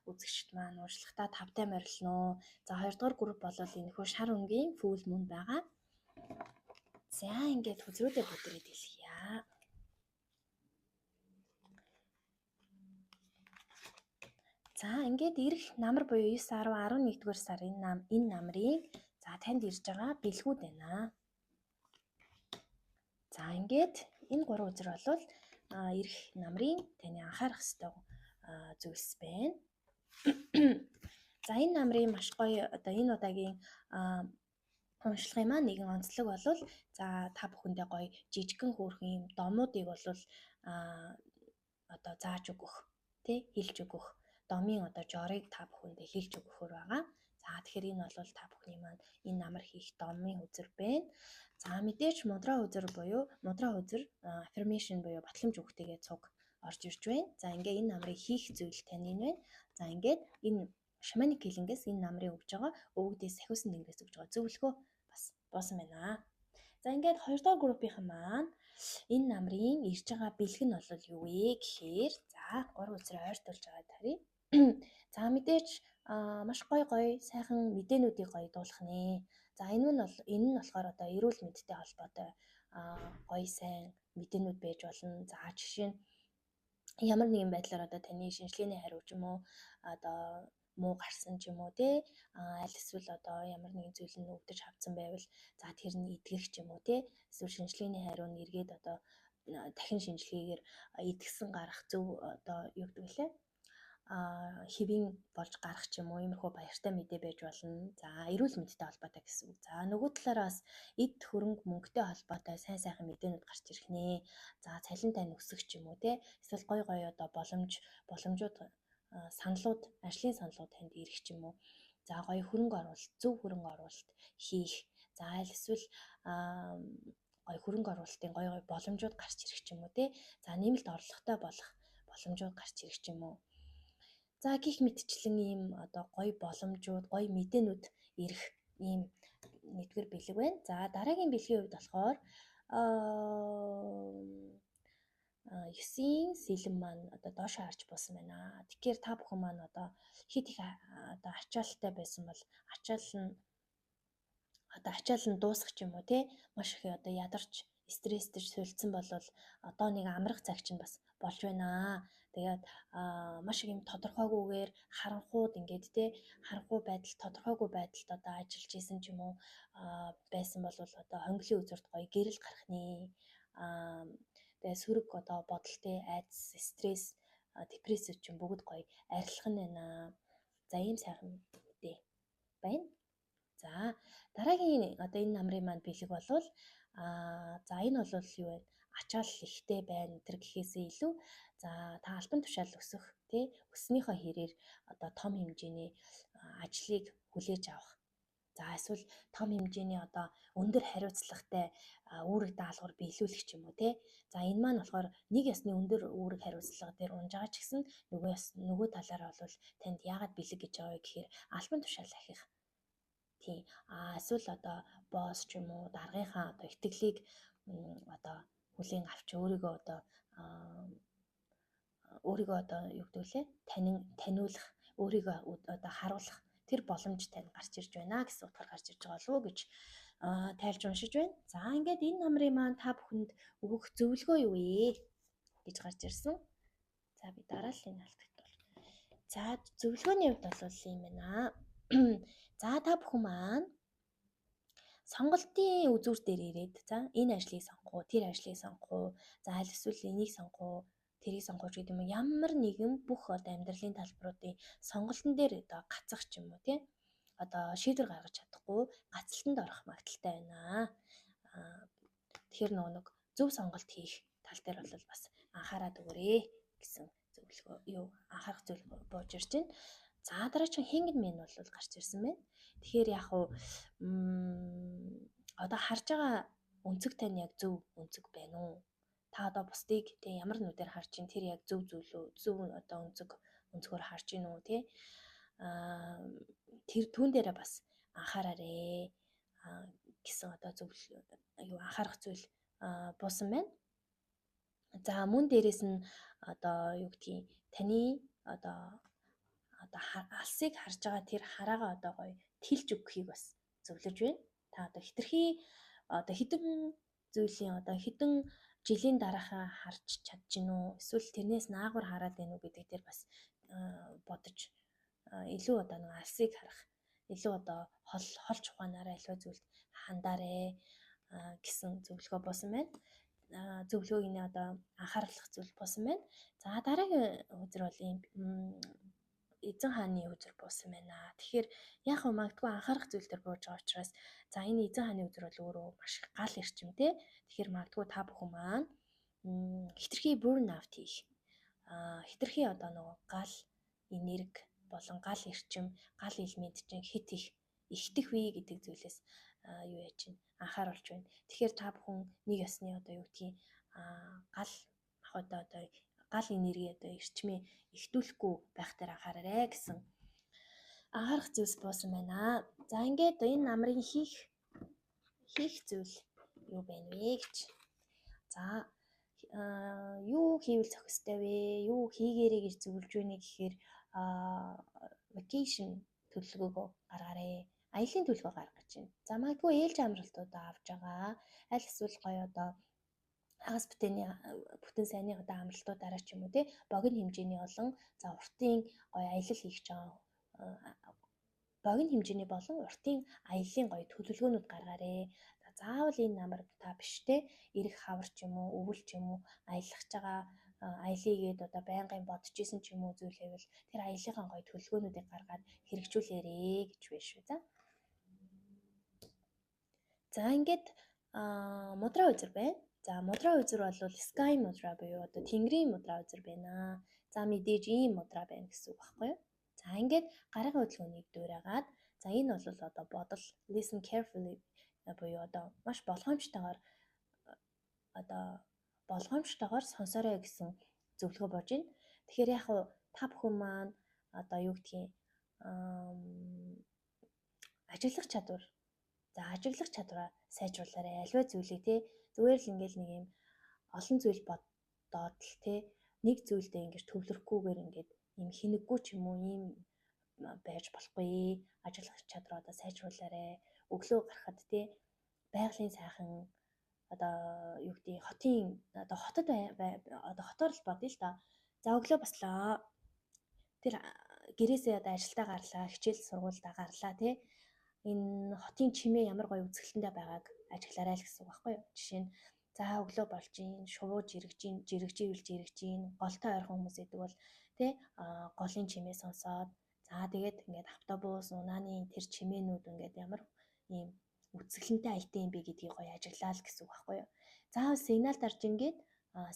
үзэгчд маань ууршлагатаа тавтай морилно. За хоёрдугаар групп бол энэхүү шар өнгийн full moon байгаа. За ингээд хүзрүүдэд бүдрээд хэлье. За ингээд ирэх намар буюу 9, 10, 11-р сарын энэ намрыг за танд ирж байгаа бэлгүүд байна. За ингээд энэ 3 үзэр бол ирэх намрын таны анхаарах ёстой зүйлс байна. За энэ намрын маш гоё одоо энэ удаагийн уншлагын маань нэгэн онцлог бол за та бүхэндээ гоё жижигхэн хөөрхөн юм домуудыг бол одоо зааж өгөх, тий хэлж өгөх, домын одоо жорыг та бүхэндээ хэлж өгөхөр байгаа. За тэгэхээр энэ бол та бүхний маань энэ намар хийх домын үзэр байна. За мэдээж мудраа үзэр буюу мудраа үзэр affirmation буюу батламж өгөхтэйгээ цуг орж ирж байна. За ингээ энэ намрыг хийх зүйл таны байна. За ингээд энэ шаманик хилингээс энэ намрыг өгж байгаа өвгдээс сахиусан тэнгэрээс өгж байгаа зөвлөгөө бас буусан байна. За ингээд 2 дугаар группийнхан маань энэ намрын ирж байгаа бэлэг нь бол юу вэ гэхээр за 3 үзрээ ойртуулж байгаа тарий. За мэдээж маш гоё сайхан мэдээнүүдийг гоё дуулах нэ. За энэ нь болохоор одоо эрүүл мэндтэй холбоотой гоё сайн мэдээнүүд байж болно. За жишээ нь ямар нэгэн байдлаар одоо таны шинжилгээний хариу ч юм уу одоо муу гарсан ч юм уу те аль эсвэл одоо ямар нэгэн зүйл нь өвдөж хавцсан байвал за тэр нь идгэх ч юм уу те эсвэл шинжилгээний хариу нь эргээд одоо дахин шинжилгээгээр идгсэн гарах зөв одоо юу гэдэг вэ? Хэвийн болж гарах ч юм уу иймэрхүү баяртай мэдээ байж болно. За эрүүл мэндтэй холбоотой гэсэн үг. За нөгөө талаараа бас эд хөрөнгө мөнгөтэй холбоотой сайхан мэдээнүүд гарч ирэх нэ. За цалин тань өсөх ч юм уу те эсвэл гоё одоо боломжууд саналууд, ажлын саналууд танд ирэх ч юм уу. За гоё хөрөнгө оруулалт, зөв хөрөнгө оруулалт хийх. За аль эсвэл гоё хөрөнгө оруулалтын гоё боломжууд гарч ирэх ч юм уу те. За нэмэлт орлоготой болох боломжууд гарч ирэх ч юм уу. За гих мэтчлэн ийм одоо гоё боломжууд, гоё мэдээнүүд ирэх ийм нэгдүгээр бэлэг байна. За дараагийн бэлгийн хувьд болохоор 9-ийн сэлэм маань одоо доошоо харж буусан байна. Тэгэхээр та бүхэн маань одоо хит их одоо ачаалттай байсан бол ачаал нь дуусах ч юм уу те маш их одоо ядарч стресстэй сулцсан бол одоо нэг амрах цаг чинь бас болж байна. Тэгээд маш их юм тодорхойгүйгээр харанхууд ингээд те харанхуй байдал тодорхойгүй байдалд одоо ажиллаж исэн ч юм уу байсан бол одоо хонглын үзүүрт гоё гэрэл гарах нэ. Тэгээд сөрөг одоо бодолтой айдас, стресс, депрессив ч юм бүгд гоё арилах нь байна. За ийм сайхан мэдээ байна. За дараагийн одоо энэ намрын маань бэлэг болвол за энэ бол юу вэ? Ачаал ихтэй байна тэр гэхээсээ илүү за та албан тушаал өсөх тий өснийхөө хэрээр одоо том хэмжээний ажлыг хүлээж авах. За эсвэл том хэмжээний одоо өндөр хариуцлагатай үүрэг даалгавар биелүүлэх ч юм уу тий. За энэ маань болохоор нэг ясны өндөр үүрэг хариуцлага дээр унж байгаа ч гэсэн нөгөө талаараа бол танд яагаад бэлэг гэж байгаа вэ гэхээр албан тушаал ахих. Тий. Эсвэл одоо босс ч юм уу даргынхаа одоо итгэлийг одоо хүлээн авч өөрийгөө одоо юу гэдэг вэ? Таниулах, өөрийгөө одоо харуулах тэр боломж тань гарч ирж байна гэсэн утгаар гарч ирж байгаа болов уу гэж тайлж уншиж байна. За ингээд энэ намрын маань та бүхэнд өгөх зөвлөгөө юу вэ гэж гарч ирсэн. За би дарааллын алдагт бол. За зөвлөгөөний хувьд бол юм байна. За та бүхэн маань сонголтын үзүүр дээр ирээд за энэ ажлыг сонгох уу, тэр ажлыг сонгох уу, за аль эсвэл энийг сонгох уу, тэрийг сонгох гэдэг юм уу ямар нэгэн бүх одоо амьдралын талбаруудын сонголтын дээр одоо гацах ч юм уу тий одоо шийдвэр гаргаж чадахгүй гацалтанд орох магадaltaй байна. Тэгэхээр нэг зөв сонголт хийх тал дээр бол бас анхаарал өгөөрэй гэсэн зөвлөгөө анхаарах зүйл бууж ирж байна. За дараагийн хингэн мэн бол гарч ирсэн байна. Тэгэхээр яг уу одоо харж байгаа өнцөг тань яг зөв өнцөг байна уу? Та одоо бусдыг тий ямар нүдээр харж ин тэр яг зөв зүйлөө зөв одоо өнцгөр харж гин үү тий тэр түүн дээрээ бас анхаараарэ гэсэн одоо юу анхаарах зүйл буусан байна. За мөн дээрэс нь одоо юу гэдгийг таны одоо алсыг харж байгаа тэр хараагаа одоо гоё тэлж өгөхийг бас зөвлөж байна. Та одоо хитрхи одоо хідэн зүйлийн одоо хідэн жилийн дараахаа харж чадчихна уу? Эсвэл тэрнээс наагур хараад байна уу гэдэг дээр бас бодож илүү одоо нэг алсыг харах илүү одоо холч ухаанаараа аливаа зүйлд хандаарэ гэсэн зөвлөгөө буусан байна. Зөвлөгөөг нь одоо анхааруулах зүйл буусан байна. За дараагийн үзэр бол ийм эзэн хааны үзэр буусан байна. Тэгэхээр яг магадгүй анхаарах зүйл төр бууж байгаа учраас за энэ эзэн хааны үзэр бол өөрөө маш гал эрчимтэй. Тэгэхээр магадгүй та бүхэн маань хитрхи burn out хийх. Хитрхи одоо нөгөө гал энерги болон гал эрчим, гал элемент чинь хит их ихтэх вэ гэдэг зүйлээс юу яаж чинь анхааруулж байна. Тэгэхээр та бүхэн нэг ёсны одоо юу гэдгийг гал одоо гал энерги одоо эрчмээ ихтүүлэхгүй байх дээр анхаараарай гэсэн анхаарах зүйлс буусан байна. За ингээд энэ намрын хийх зүйл юу байна вэ гэж. За юу хийвэл зохистой вэ? Юу хийгээрэй гэж зөвлөж байна гэхээр vacation төлөвлөгөөгөө гаргаарай. Аялын төлөвлөгөө гаргаж байна. За магадгүй ээлж амралтуудаа авч байгаа. Аль эсвэл гоё одоо хагас бүтэн сайнны одоо амралтуудаараа ч юм уу те богино хэмжээний болон за уртын гоё аялал хийх гэж байгаа богино хэмжээний болон уртын аяллаа гоё төлөвлөгөөнүүд гаргаарай. Заавал энэ намар та биш те эрэх хавар ч юм уу өвөл ч юм уу аялах гэж байгаа аялыгээд одоо байнгын бодож исэн ч юм уу зүйл байвал тэр аяллахын гоё төлөвлөгөөнүүдийг гаргаад хэрэгжүүлээрэй гэж байна шүү. За ингээд мудраа үзэр байна. За мудраа үзэр бол sky мудраа буюу одоо тэнгэрийн мудраа үзэр байна. За мэдээж ийм мудраа байна гэсэн үг байхгүй юу? За ингээд гарагийн хөдөлгөөнийг дуурайгаад за энэ бол одоо бодол listen carefully буюу одоо маш болгоомжтойгоор сонсоорой гэсэн зөвлөгөө болж байна. Тэгэхээр яг та бүхэн маань одоо юу гэдгийг ажиглах чадвараа сайжруулаарай. Аливаа зүйлийг те зүгээр л ингээл нэг юм олон зүйл бодоод л те нэг зүйлдээ ингэж төвлөрөхгүйгээр ингээд юм хинэггүй ч юм уу ийм байж болохгүй. Ажиглах чадвараа одоо сайжруулаарай. Өглөө гарахад те байгалийн сайхан одоо юу гэдгийг хотын одоо хотоор л бодъё л та. За өглөө баслаа. Тэр гэрээсээ одоо ажилдаа гарлаа, хичээл сургуульдаа гарлаа тий. Энэ хотын чимээ ямар гоё үзэсгэлэнтэй байгааг ажиглаарай л гэсэн үг байхгүй юу? Жишээ нь за өглөө болж ийн, шувуу жирэгживэл голтой ойрхон хүмүүс идэг бол тий голын чимээ сонсоод за тэгээд ингээд автобус, унааны тэр чимээнүүд ингээд ямар ийм үзэсгэлэнтэй аятан юм бэ гэдгийг гоё ажиглаа л гэсэн үг байхгүй юу? Заавал сигнал дарж ингээд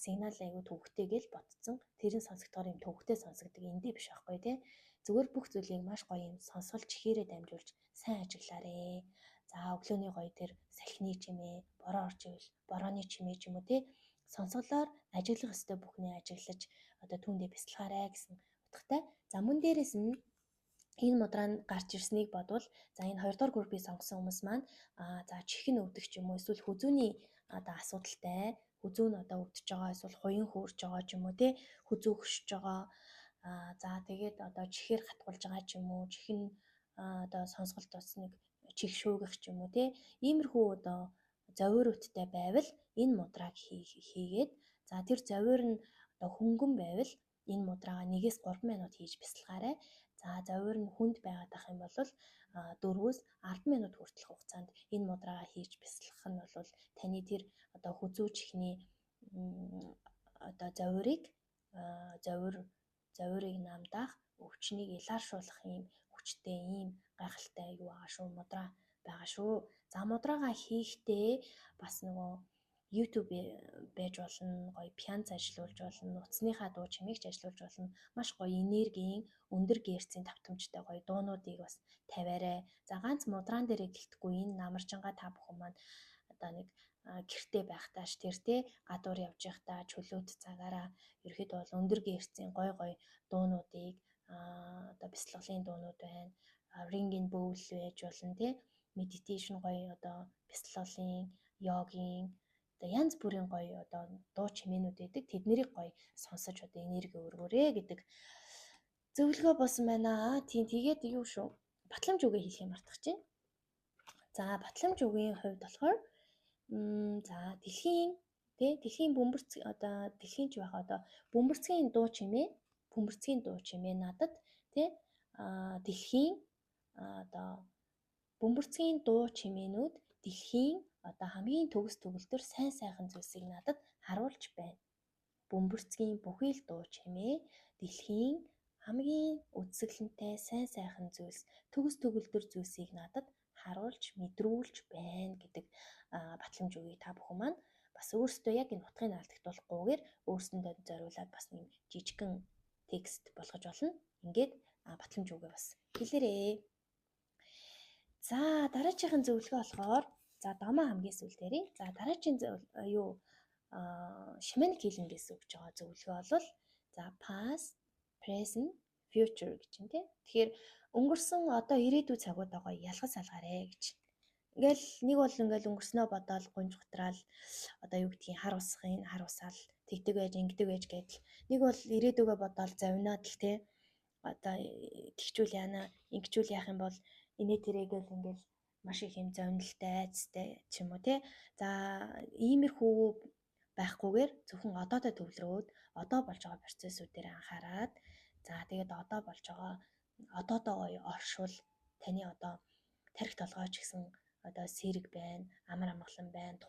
сигнал айгүй төвхтэй гэж ботцсон. Тэрэн сонсогдохоор юм төвхтэй сонсогдөг эндээ биш байхгүй тий. Зүгээр бүх зүйлийг маш гоё юм сонсгол чихээрээ дамжуулж сайн ажиглаарэ. За өглөөний гоё тэр салхины чимээ, бороо орж ивэл борооны чимээ ч юм уу тий. Сонсголоор ажиглах ёстой бүхнээ ажиглаж одоо түүндээ бясалгаарай гэсэн утгатай. За мөн дээрээс нь энэ мудраа гарч ирснийг бодвол за энэ 2 дугаар группийг сонгосон хүмүүс маань за чихэн өвдөх ч юм уу эсвэл хүзүүний одоо асуудалтай хүзүү нь одоо өвдөж байгаа эсвэл хуян хөөрж байгаа ч юм уу тий хүзүү хөшөж байгаа за тэгээд одоо чихээр хатгуулж байгаа ч юм уу чихэн одоо сонсголт бас нэг чих шүүгэх ч юм уу тий иймэрхүү одоо зовиоруудтай байвал энэ мудраг хийгээд за тэр зовиор нь одоо хөнгөн байвал энэ мудраагаа 1-3 минут хийж бясалгаарай. За зовиор нь хүнд байгаад ах юм бол 4-өөс 10 минут хүртэлх хугацаанд энэ мудраагаа хийж бясалгах нь бол таны тэр одоо хүзүү чихний одоо зовиорыг намдаах өвчнийг илааршуулах юм хүчтэй ийм гайхалтай юу байгаа шүү мудраа байгаа шүү. За мудраагаа хийхдээ бас нөгөө YouTube байж болно, гоё пианиц ажиллуулж болно, нууцныхаа дуу чимээгч ажиллуулж болно. Маш гоё энергийн, өндөр гэрцийн давтамжтай гоё дуунуудыг бас тавиарай. За ганц мудран дээрээ гэлтгүй энэ намарчингаа та бүхэн маань одоо нэг гэртээ байхтааш тэр те гадуур явж байхдаа чөлөөт цагаараа ерөөхдөө бол өндөр гэрцийн гоё гоё дуунуудыг одоо бяцлаглалын дуунууд байна. Ringing bowl байж болно те медитейшн гоё одоо бяцлаглалын, йогийн одоо янз бүрийн гоё одоо дуу чимээнүүд байдаг. Тэднийг гоё сонсож одоо энерги өргөөрэй гэдэг зөвлөгөө болсон байна. Тийм тэгээд юу шүү. Батламж үгээ хэлхийг мартах чинь. За батламж үгийн хувьд болохоор за дэлхийн бөмбөрц одоо дэлхийн ч байх одоо бөмбөрцгийн дуу чимээ надад тий дэлхийн одоо бөмбөрцгийн дуу чимээнүүд дэлхийн одоо хамгийн төгс төгөлдөр сайн сайхан зүйлсийг надад харуулж байна. Бөмбөрцгийн бүхий л дуу чимээ дэлхийн хамгийн үзэсгэлэнтэй сайн сайхан зүйлс төгс төгөлдөр зүйлсийг надад харуулж мэдрүүлж байна гэдэг батламж үгийг та бүхэн маань бас өөрсдөө яг энэ утгыг алдагдуулахгүйгээр өөрсөндөө зориулаад бас нэг жижигхэн текст болгож болно. Ингээд батламж үгээ бас хэлээрэй. За дараагийн зөвлөгөө болохоор за домоо хамгийн сүүл дээрээ. За дараагийн шимэн хэлэн гэсэн үг байгаа зөвлөгөө бол за past, present, future гэж юм тий. Тэгэхээр өнгөрсөн одоо ирээдүйн цагуудаа ялгаж салгаарэ гэж. Ингээл нэг бол ингээл өнгөрснөө бодоод гунж гутраал одоо юу гэдгийг хар усаал тэгдэг байж ингэдэг байж гэдэл нэг бол ирээдүгөө бодоод завинаад л тий одоо тэгчүүл яана ингэчүүл яах юм бол инээ тэрэгээл ингээл маш их юм зовнилтай айцтай ч юм уу тий. За иймэрхүү байхгүйгээр зөвхөн одоодоо төвлөрөөд одоо болж байгаа процессүүдээр анхаарад за тэгээд одоо болж байгаа одоодоо гоё оршвол таны одоо тархи толгойч гэсэн одоо сэрэг байна, амар амгалан байна,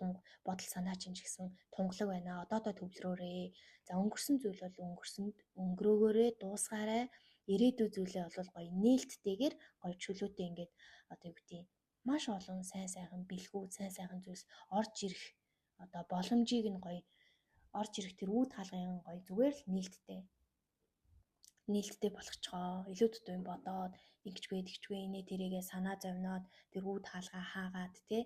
бодол санаа чинь ч гэсэн тунгалаг байна. Одоодоо төвлөрөөрэй. За өнгөрсөн зүйл бол өнгөрсөнд өнгөрөөгөөрэй, дуусгаарай. Ирээдүйн зүйлээ бол гоё нээлттэйгээр гоё чөлөөтэй ингээд одоо юу гэдгийг маш олон сайн сайхан бэлгүүд, сайн сайхан зүйлс орж ирэх одоо боломжийг нь гоё орж ирэх тэр үүд хаалгын гоё зүгээр л нээлттэй болгоцгоо. Илүү дутуу юм бодоод тэгчгүй инээ тэрийгээ санаа зовноод тэр үүд хаалгаа хаагаад тий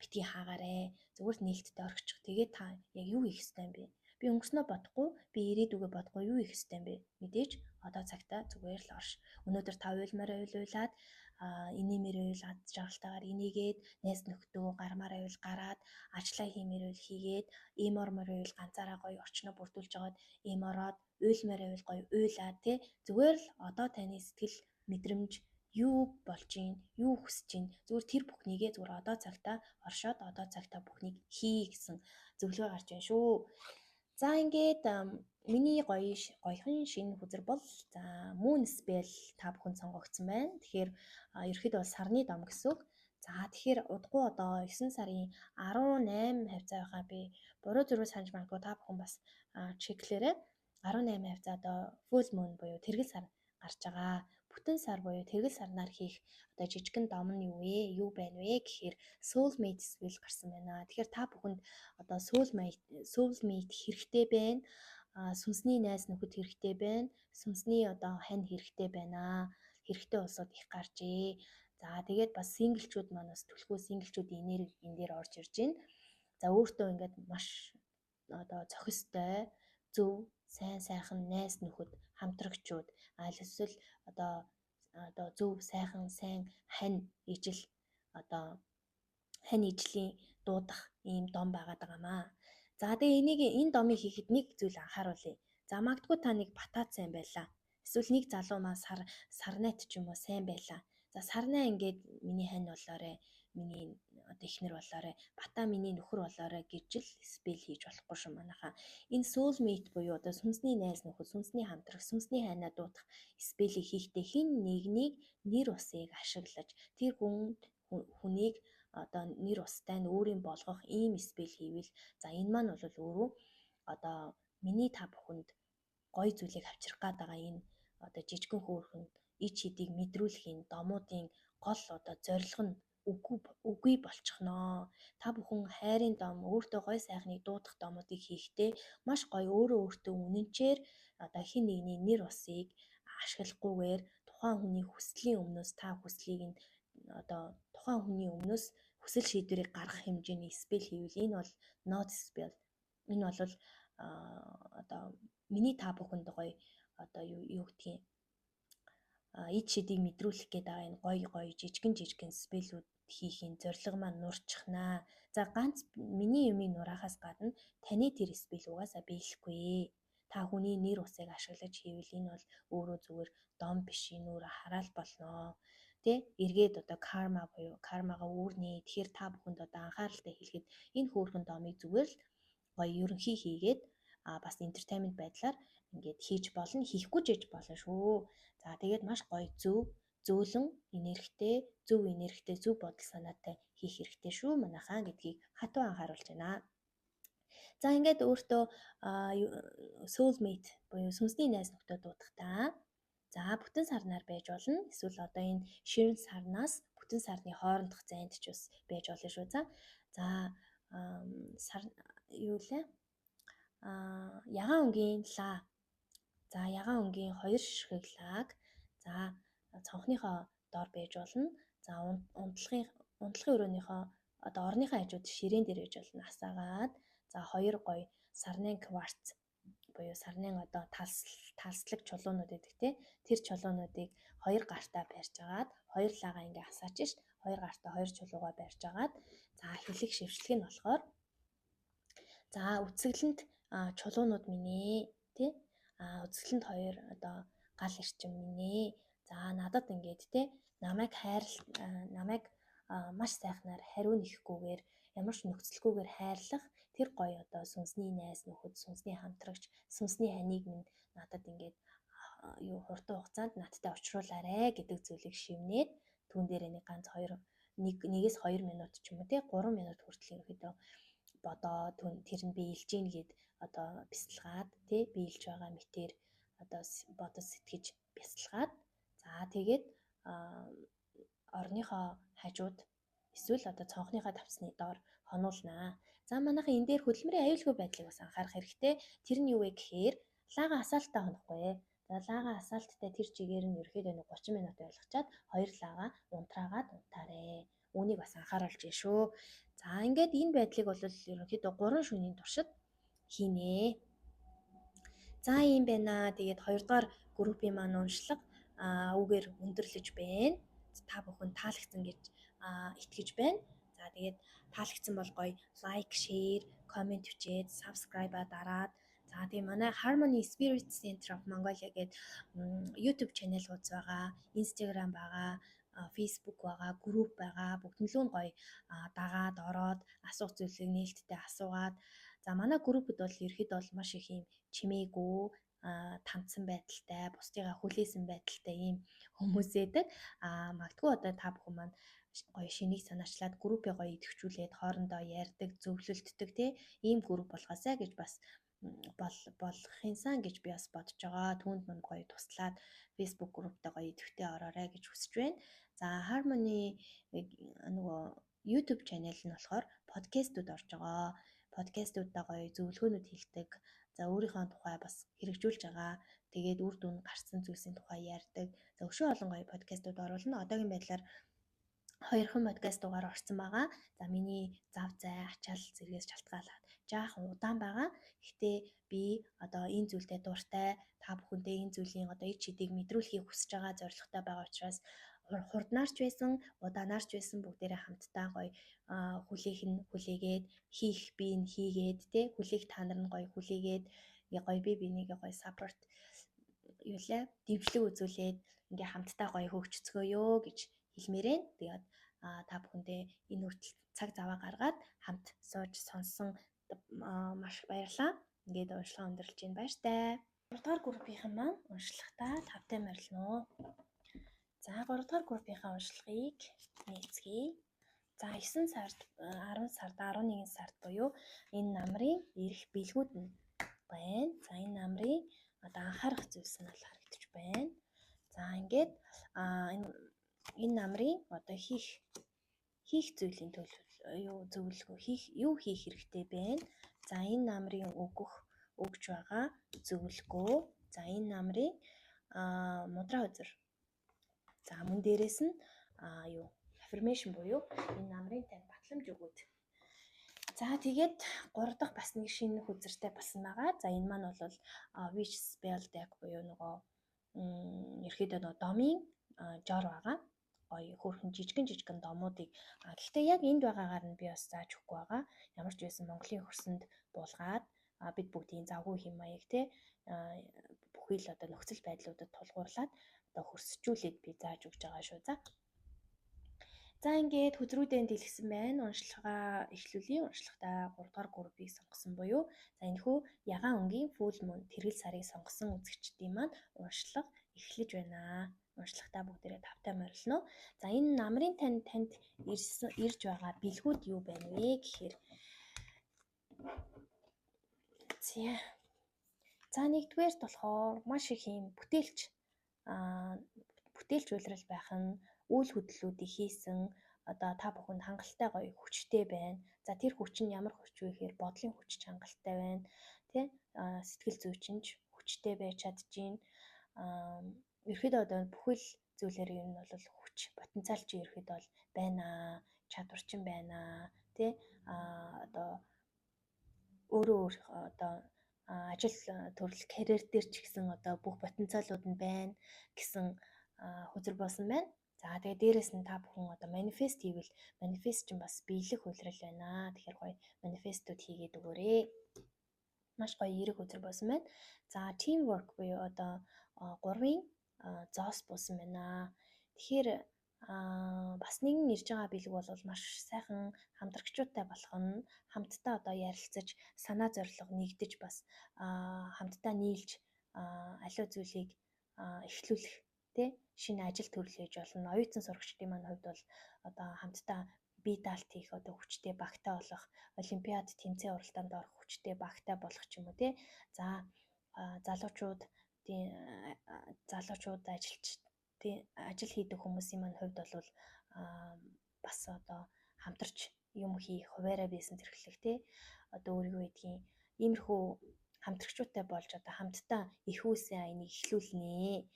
битгий хаагаарэ. Зүгээр л нээлттэй орчих. Тэгээд та яг юу хийх ёстой юм бэ? Би өнгөрснөө бодохгүй, би ирээдүгөө бодохгүй юу хийх ёстой юм бэ? Мэдээж одоо цагтаа зүгээр л орш. Өнөөдөр та уйлмаар уйлуулад инээмэр уйлаад жаргалтайгаар инээгээд найз нөхдөө гармаар уйл гараад ажлаа хиймээр уйл хийгээд эмормор уйл ганцаараа гоё орчноо бүрдүүлж жагаад эмороод уйлмаар уйл гоё уйлаад тий зүгээр л одоо таны сэтгэл мэдрэмж юу болж гин юу хүсэж гин зүгээр тэр бүхнийгээ зүгээр одоо цагтаа оршоод одоо цагтаа бүхнийг хий гэсэн зөвлөгөө гарч байна шүү. За ингээд миний гоёхан шинэ хүзэр бол за Moon Spell та бүхэнд сонгогдсон байна. Тэгэхээр ерөөхдөө бол сарны дом гэсэн үг. За тэгэхээр удахгүй одоо 9 сарын 18 хавцаа байхаа би буруу зүрх санаж магадгүй та бүхэн бас чеклээрэй. 18 хавцаа одоо full moon буюу тэргэл сар гарч байгаа. Бүтэн сар буюу тэргэл сарнаар хийх одоо жижигхэн дом нь юу байна вэ гэхээр soulmate spell гарсан байна. Тэгэхээр та бүхэнд одоо soulmate хэрэгтэй байна. Сүнсний найз нөхөд хэрэгтэй байна. Сүнсний одоо хань хэрэгтэй байна. Хэрэгтэй улсууд их гарчээ. За тэгээд бас синглчүүд маань бас түлхүү синглчүүдийн энерги энэ дээр орж ирж байна. За өөртөө ингээд маш одоо зохистой зөв сайн сайхан найз нөхөд хамтрагчуд аль эсвэл одоо зөв сайхан сайн хань ижил одоо хань ижлийн дуудах ийм дом байгаад байгаамаа. За тэгээ энэ домыг хийхэд нэг зүйл анхааруулъя. За магадгүй та нэг батат сайн байлаа. Эсвэл нэг залуу маа сарнайт ч юм уу сайн байлаа. За сарнай ингээд миний хань болоорой, миний одоо ихнэр болоорой, батаа миний нөхөр болоорой гэж л спел хийж болохгүй шүү манайхаа. Энэ soulmate буюу одоо сүнсний найз нөхөд, сүнсний хамтраг, сүнсний хайнаа дуудах спелийг хийхдээ хин нэгнийг нэр усыг ашиглаж тэр хүнийг одоо нэр устай нь өөрийн болгох ийм спел хийвэл за энэ маань бол өөрөө одоо миний та бүхэнд гоё зүйлийг авчрах гээд байгаа энэ одоо жижигхэн хөөрхөн ич хэдийг мэдрүүлэх энэ домуудын гол одоо зорилго нь үгүй болчихноо. Та бүхэн хайрын дом өөртөө гой сайхныг дуудах домуудыг хийхдээ маш гоё өөртөө үнэнчээр одоо хин нэгний нэр усыг ашиглахгүйгээр тухайн хүний хүслийн өмнөөс та хүслийг нь одоо тухайн хүний өмнөөс хүсэл шийдвэрийг гаргах хэмжээний спел хийвэл энэ бол not spell. Энэ бол одоо миний та бүхэнд гоё одоо юу гэдгийг ид шидийг мэдрүүлэх гээд байгаа энэ гоё жижигэн спелүүд хийхийн зорилго маань нурчихнаа. За ганц миний юмыг нураахаас гадна таны тэр спел угаасаа биелэхгүй. Та хүний нэр усыг ашиглаж хийвэл энэ бол өөрөө зүгээр дом биш, энэ өөрөө хараал болноо. Тэ эргээд одоо карма буюу кармагаа үүрнэ. Тэгэхээр та бүхэнд одоо анхааралтай хэлэхэд энэ хөөрхөн домыг зүгээр л гоё ерөнхий хийгээд бас entertainment байдлаар ингээд хийж болно, хийхгүй ч гэж болно шүү. За тэгээд маш гоё зөөлөн энергитэй, зөв бодол санаатай хийх хэрэгтэй шүү манайхаа гэдгийг хатуу анхааруулж байна. За ингээд өөртөө soulmate буюу сүнсний найз нөхдөд дуудахтаа за бүтэн сарнаар байж болно. Эсвэл одоо энэ ширэн сарнаас бүтэн сарны хоорондох зайд ч бас байж болно шүү. За сар юу лээ? Ягаан өнгийн лаа. За ягаан өнгийн 2 ширхэг лааг за цонхныхоо доор байж болно. За унтлагын өрөөнийхөө одоо орныхоо хажууд ширээн дээр байж болно. Асаагаад за 2 гоё сарны кварц буюу сарны одоо талслаг чулуунууд гэдэг тий. Тэр чулуунуудыг 2 гартаа барьж агаад 2 лагаа ингээ асаач ш. 2 гартаа 2 чулуугаа барьж агаад за хэлэг шившлэг нь болохоор за үцэглэнт чулуунууд минь тий. Үцэглэнт 2 одоо гал ирчин минь. За надад ингээд тий намайг маш сайхнаар хариу нэхгүйгээр ямар ч нөхцөлгүйгээр хайрлах тэр гоё одоо сүнсний найз нөхөд, сүнсний хамтрагч, сүнсний ханийг минь надад ингээд хурдан хугацаанд надтай уулзруулаарэ гэдэг зүйлийг шивнээд түүн дээр нэг ганц 1-2 минут ч юм уу тий 3 минут хүртэл ерөөдөө бодоод тэр нь биелж гин гэд одоо бясалгаад тий биелж байгаа мэтэр одоо бодож сэтгэж бясалгаад за тэгээд орныхоо хажууд эсвэл одоо цонхныхоо тавцны доор хонуулнаа. За манайхан энэ дээр хөдөлмөрийн аюулгүй байдлыг бас анхаарах хэрэгтэй. Тэр нь юу вэ гэхээр лага асаалттай хонохгүй. За лага асаалттай тэр чигээр нь ерөөдөө 30 минут ойлгочаад 2 лага унтраагаад унтаарэ. Үүнийг бас анхааруулж байна шүү. За ингээд энэ байдлыг бол ерөнхийдөө 3 шөнийн туршид хийнэ. За ийм байна. Тэгээд 2 дугаар группийн маань уншлага үгээр өндөрлөж байна. Та бүхэн таалагдсан гэж итгэж байна. За тэгээд таалагдсан бол гоё лайк, шеэр, комент бичээд, subscribe-а дараад за тийм манай Harmony Spirit Center of Mongolia гэдэг YouTube channel хуудас байгаа, Instagram байгаа, Facebook байгаа, group байгаа. Бүгднлөө нь гоё дагаад ороод асуух зүйлийг нээлттэй асуугаад за манай группэд бол ерөөхдөө бол маш их юм чимээгүй тамцсан байдалтай, бусдыгаа хүлээсэн байдалтай ийм хүмүүс байдаг. Магадгүй одоо та бүхэн маань гоё шинийг санаачлаад группээ гоё идэвхжүүлээд хоорондоо ярьдаг, зөвлөлддөг тий ийм групп болгоосай гэж бас болгохынсан гэж би бас бодож байгаа. Түүнд манд гоё туслаад Facebook групптэй гоё идэвхтэй ороорой гэж хүсэж байна. За Harmony нөгөө YouTube channel нь болохоор подкастууд орж байгаа. Подкастуудаа гоё зөвлөгөөнүүд хэлдэг. За өөрийнхөө тухай бас хэрэгжүүлж байгаа. Тэгээд үр дүн гарсан зүйлсийн тухай ярьдаг. За өшөө олон гоё подкастууд оруулна. Одоогийн байдлаар 2хан подкаст дугаар орсон байгаа. За миний зав зай, ачаал зэрэгээс шалтгаалаад жаахан удаан байгаа. Гэхдээ би одоо энэ зүйлдээ дуртай, та бүхэндээ энэ зүйлийн одоо ид шидийг мэдрүүлэхийг хүсэж байгаа зорилготой байгаа учраас хурднаарч байсан, удаанаарч байсан бүгдээрээ хамтдаа гоё хүлээгээд хийх би нь хийгээд тий хүлээх та нар нь гоё хүлээгээд гоё бинийг гоё саппорт дэмжлэг үзүүлээд ингээ хамтдаа гоё хөгжцгөөё гэж хэлмээрэн. Тэгээд та бүхэндээ энэ хүртэл цаг заваа гаргаад хамт сууж сонссон маш баярлалаа. Ингээд уншлага өндөрлж байна. Баяртай. 3 дугаар группийнхэн маань уншлагатаа тавтай морилно. За 3 дугаар группийнхаа уншлагыг нээцгээе. За 9 сард 10 сард 11 сард буюу энэ намрын ирэх бэлгүүд нь байна. За энэ намрын одоо анхаарах зүйлс нь бол харагдаж байна. За ингээд энэ намрын одоо хийх хийх зүйлийн зөвлөгөө юу хийх хэрэгтэй байна. За энэ намрын өгж байгаа зөвлөгөө. За энэ намрын мудраа үзэр. За мөн дээрэс нь affirmation буюу энэ намрын тань батламж өгөөд. За тэгээд 3 дахь бас нэг шинэ хүзэртэй болсон байгаа. За энэ маань бол Wish Spell Deck буюу нөгөө ерөөдөө домын жор байгаа. Гоё хөөрхөн жижигэн домуудыг гэхдээ яг энд байгаагаар нь би бас зааж өгөхгүй байгаа. Ямар ч байсан Монголын хөрсөнд буулгаад бид бүгдийн завгүй хэм маяг те бүхий л одоо нөхцөл байдлуудад тулгуурлаад одоо хөрсжүүлээд би зааж өгч байгаа шүү. За ингээд хүзрүүдэн дэлгэсэн байна. Уншлагаа эхлүүлээ. Уншлагатаа 3 дугаар группийг сонгосон буюу за энэхүү ягаан өнгийн full moon тэргэл сарыг сонгосон үзэгчдийн маань уншлага эхлэж байна. Уншлагатаа бүгдээрээ тавтай морилно. За энэ намрын танд ирж байгаа бэлгүүд юу байна вэ гэхээр за нэгдүгээрт болохоор маш их юм бүтээлч үйлрэл байх нь үйл хөдлөлүүдийг хийсэн одоо та бүхэнд хангалттай гоё хүчтэй байна. За тэр хүч нь ямар хүч вэ гэхээр бодлын хүч хангалттай байна. Тэ сэтгэл зүйчинж хүчтэй байж чадчихээн. Ерөөдөө одоо бүхэл зүйлээр ер нь бол хүч потенциал чи ерөөдөө бол байна. Чадвар чин байна. Тэ одоо өөрөө одоо ажил төрөл карьер дээр ч гэсэн одоо бүх потенциалууд нь байна гэсэн хүзэр болсон байна. За тэгээ дээрэс нь та бүхэн одоо манифест хийвэл манифест чинь бас биелэх үйлрэл байна. Тэгэхээр гоё манифестууд хийгээд өгөөрэй. Маш гоё эерэг хүзэр болсон байна. За teamwork буюу одоо 3-ын зоос болсон байна. Тэгэхээр бас нэгэн ирж байгаа бэлэг бол маш сайхан хамтрагчуудтай болох нь хамтдаа одоо ярилцаж санаа зорилго нэгдэж бас хамтдаа нийлж аливаа зүйлийг эхлүүлэх тэ шинэ ажил төрөл хийж болно. Оюутан сурагчдын маань хувьд бол одоо хамтдаа бие даалт хийх одоо хүчтэй багтаа болох, олимпиад тэмцээн уралдаанд орох хүчтэй багтаа болох ч юм уу тэ. За залуучууд ажил хийдэг хүмүүсийн маань хувьд бол бас одоо хамтарч юм хийх, хуваараа бизнес эрхлэх тэ одоо өөрийгөө эдгийн иймэрхүү хамтрагчуудтай болж одоо хамтдаа их үүсээ айныг эхлүүлнэ.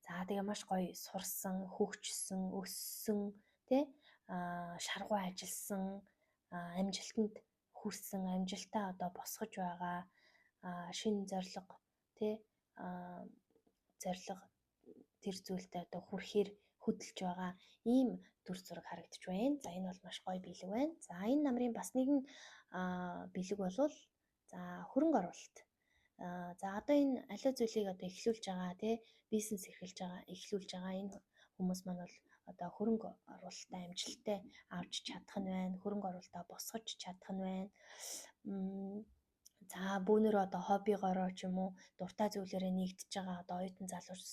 За тэгээ маш гоё сурсан, хөгжсөн, өссөн тэ шаргуу ажилласан, амжилтанд хүрсэн, амжилтаа одоо босгож байгаа шинэ зорилго тэ зорилго тэр зүйлтэй одоо хүрэхээр хөдөлж байгаа ийм дүр зураг харагдаж байна. За энэ бол маш гоё бэлэг байна. За энэ намрын бас нэгэн бэлэг болвол за хөрөнгө оруулалт. За одоо энэ аливаа зүйлийг одоо эхлүүлж байгаа тий бизнес эхлүүлж байгаа энэ хүмүүс маань бол одоо хөрөнгө оруулалтаа амжилттай авч чадах нь байна. Хөрөнгө оруулалтаа босгож чадах нь байна. За бүүнөр одоо хоббигоороо ч юм уу дуртай зүйлээрээ нэгдэж байгаа одоо оюутан залууч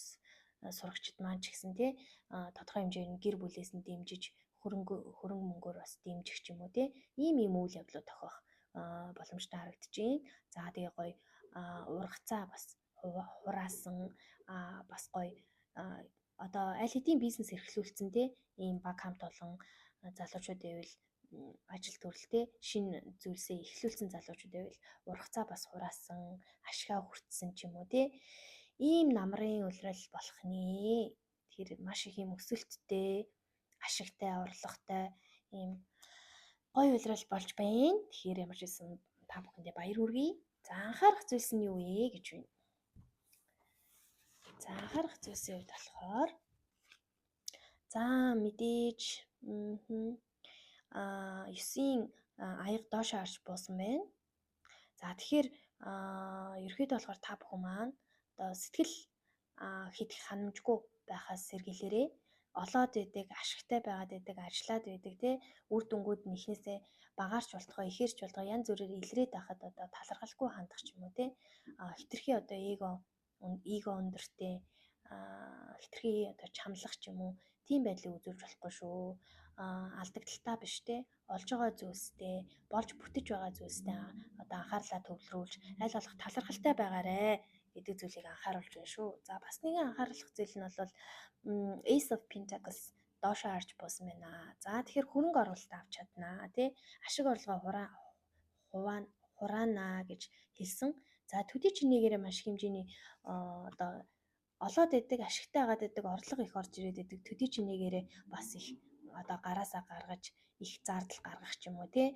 сурагчид маань ч гэсэн тий тодорхой хэмжээний гэр бүлээс нь дэмжиж хөрөнгө мөнгөөр бас дэмжих ч юм уу тий ийм үйл явдлууд тохиох боломжтой харагдаж байна. За тэгээ гоё ургацаа бас хураасан бас гоё одоо аль хэдийн бизнес эрхлүүлсэн тий ийм баг хамт олон залуучууд байвал ажил төрөлтэй шинэ зүйлсээ эхлүүлсэн залуучууд байвал ургацаа бас хураасан, ашгаа хүртсэн ч юм уу тий ийм намрын улирал болох нэ. Тэгэхээр маш их юм өсөлттэй, ашигтай, орлоготой ийм гоё улирал болж байна. Тэгэхээр ямар ч байсан та бүхэндээ баяр хүргэе. За анхаарах зүйлс нь юу вэ гэж байна. За анхаарах зүйлсийн хувьд болохоор за мэдээж 9-ийн аяга доош харж буусан байна. За тэгэхээр ерөөдөө болохоор та бүхэн маань одоо сэтгэл хэтэх ханамжгүй байхаас сэргийлээрээ олоод байдаг, ашигтай байгаад байдаг, ажиллаад байдаг тий үр дүнгууд нь ихнээсээ багаарч болтгоо, ихээрч болтгоо янз бүрээр илрээд байхад одоо талархалгүй хандах ч юм уу тий хитрхи одоо эго өндөртэй хитрхи одоо чамлах ч юм уу тийм байдлыг үзүүлж болохгүй шүү. Алдагдaltaа биш те олж байгаа зүйлстэй болж бүтэж байгаа зүйлстэй одоо анхаарлаа төвлөрүүлж аль болох талархалтай байгаарэ гэдэг зүйлийг анхааруулж байна шүү. За бас нэгэн анхаарах зүйл нь бол Ace of Pentacles доошоо харж буусан байна. За тэгэхээр хөрөнгө оруулалт авч чаднаа тий. Ашиг орлогоо хураанаа гэж хэлсэн. За төдий чинээгээрээ маш хэмжээний одоо олоод идэг, ашигтай байгаад идэг, орлого их орж ирээд идэг төдий чинээгээрээ бас их одоо гараасаа гаргаж их зардал гаргах ч юм уу тий.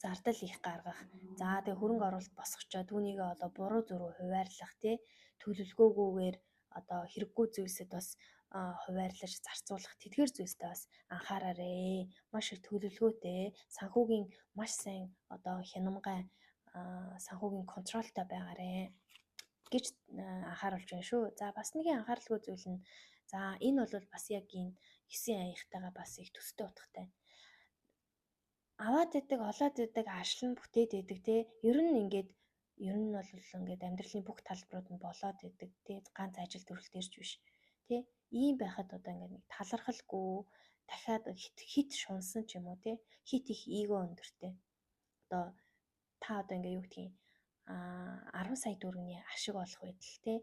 Зардал их гаргах. За тэгээ хөрөнгө оруулалт босгочоо түүнийгээ одоо буруу зуруу хуваарлах тий. Төлөвлөгөөгүйгээр одоо хэрэггүй зүйлсэд бас хуваарлаж зарцуулах тэдгээр зүйлстэй бас анхаараарэ. Маш их төлөвлөгөөтэй, санхүүгийн маш сайн одоо хянамгай санхүүгийн контролтой байгаарэ гэж анхааруулж байна шүү. За бас нэгэн анхааралгүй зүйл нь за энэ бол бас яг энэ 9 аяхтайгаа бас их төстэй утгатай. Аваад идэг, олоод идэг, ашлан бүтээд идэг те. Ер нь бол ингээд амьдралын бүх талбарууд нь болоод идэг те. Ганц ажил төрөлт ирж биш. Тэ ийм байхад одоо ингээд нэг талархалгүй дахиад хит шунсан ч юм уу те. Хит их эго өндөртэй. Одоо та одоо ингээд юу гэдгийг 10 сая төгрөгийн ашиг олох байтал те.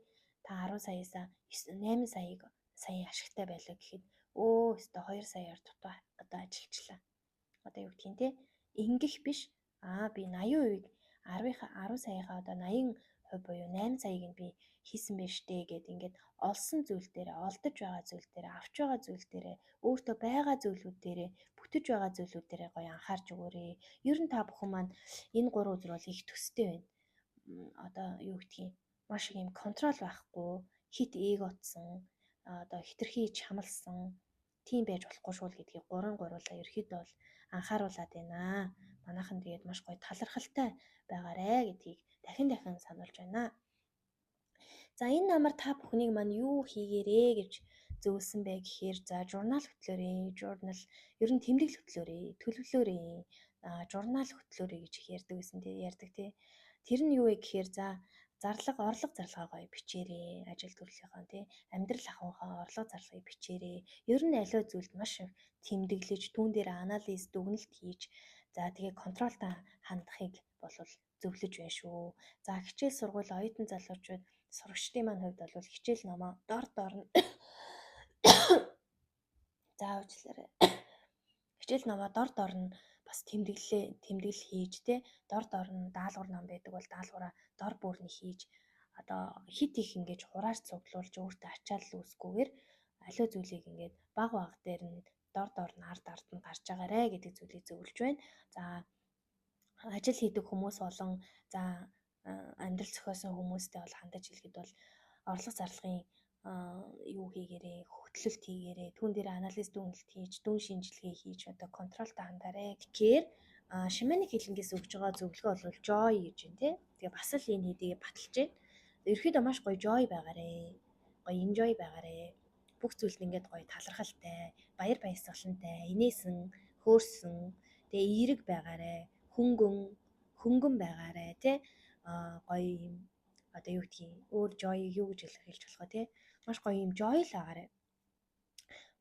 Та 10 саяасаа 8 саяын ашигтай байлаа гэхэд өө өстө 2 саяар дутаа одоо ажиллачлаа. Одоо юу гэдгийг те ингэх биш. Би 80%-ийг 10 саяхаа одоо 80% буюу 8 саяыг нь би хийсэн байж тээ гэд ингээд олсон зүйл дээрээ, олдож байгаа зүйл дээрээ, авч байгаа зүйл дээрээ, өөртөө байгаа зүйлүүд дээрээ, бүтэж байгаа зүйлүүд дээрээ гоё анхаарч өгөөрэй. Ер нь та бүхэн маань энэ 3 өдөр бол их төстэй байна. Одоо юу гэдгийг маш их юм контрол байхгүй, хит эгоцсон, одоо хитрхий чамлсан тийм байж болохгүй шүү л гэдгийг 3-3-уулаа ерөөхдөө бол анхааруулад байна. Манайхан тэгээд маш гоё талархалтай байгаарэ гэдгийг дахин сануулж байна. За энэ намар та бүхнийг маань юу хийгээрэй гэж зөвлөсөн бэ гэхээр за журнал хөтлөөрэй. Журнал ер нь тэмдэглэл хөтлөөрэй, төлөвлөөрэй. Журнал хөтлөөрэй гэж их ярьдаг тий. Тэр нь юу вэ гэхээр за орлого зарлагаа гоё бичээрэй. Ажил төрлийнхөө тий амьдрал ахуйнхаа орлого зарлагыг бичээрэй. Ер нь аливаа зүйлд маш их тэмдэглэж, түүн дээр анализ, дүгнэлт хийж за тэгээ контролтой хандахыг болвол зөвлөж байна шүү. За хичээл сургууль оюутан залуучууд сурагчдын маань хувьд бол хичээл номоо дор нь заавчлаарай. Хичээл номоо дор нь бас тэмдэглэл хийж те дор нь даалгавар ном байдаг бол даалгавраа дор бүр нь хийж одоо хит их ингэж хураач цуглуулж өөртөө ачаал үүсгүйгээр аливаа зүйлийг ингээд баг дээр нь дор нь ард нь гарч байгаарэ гэдэг зүйлийг зөвлөж байна. За ажил хийдэг хүмүүс болон за амьдрал зохиосон хүмүүстэй бол хандаж хэлэхэд бол орлого зарлагын юу хийгээрээ хөтлөлт хийгээрээ түүн дээр анализ дүгнэлт хийж дүн шинжилгээ хийж одоо контролтой хандаарэ гэхээр шимэник хэлэнгээс өгж байгаа зөвлөгөө бол joy гэж байна тий. Тэгээ бас л энэ хэдийгээ баталж байна. Ерөөхдөө маш гоё joy байгаарэ. Гоё enjoy байгаарэ. Бүх зүйлд ингээд гоё талархалтай, баяр баясгалантай, инээсэн, хөөрсөн, тэгээ эерэг байгаарэ. Хөнгөн байгаарэ тий. Гоё юм одоо юу гэдгийг өөр joy юу гэж хэлж болох вэ тий. Маш гоё юм joy л байгаарэ.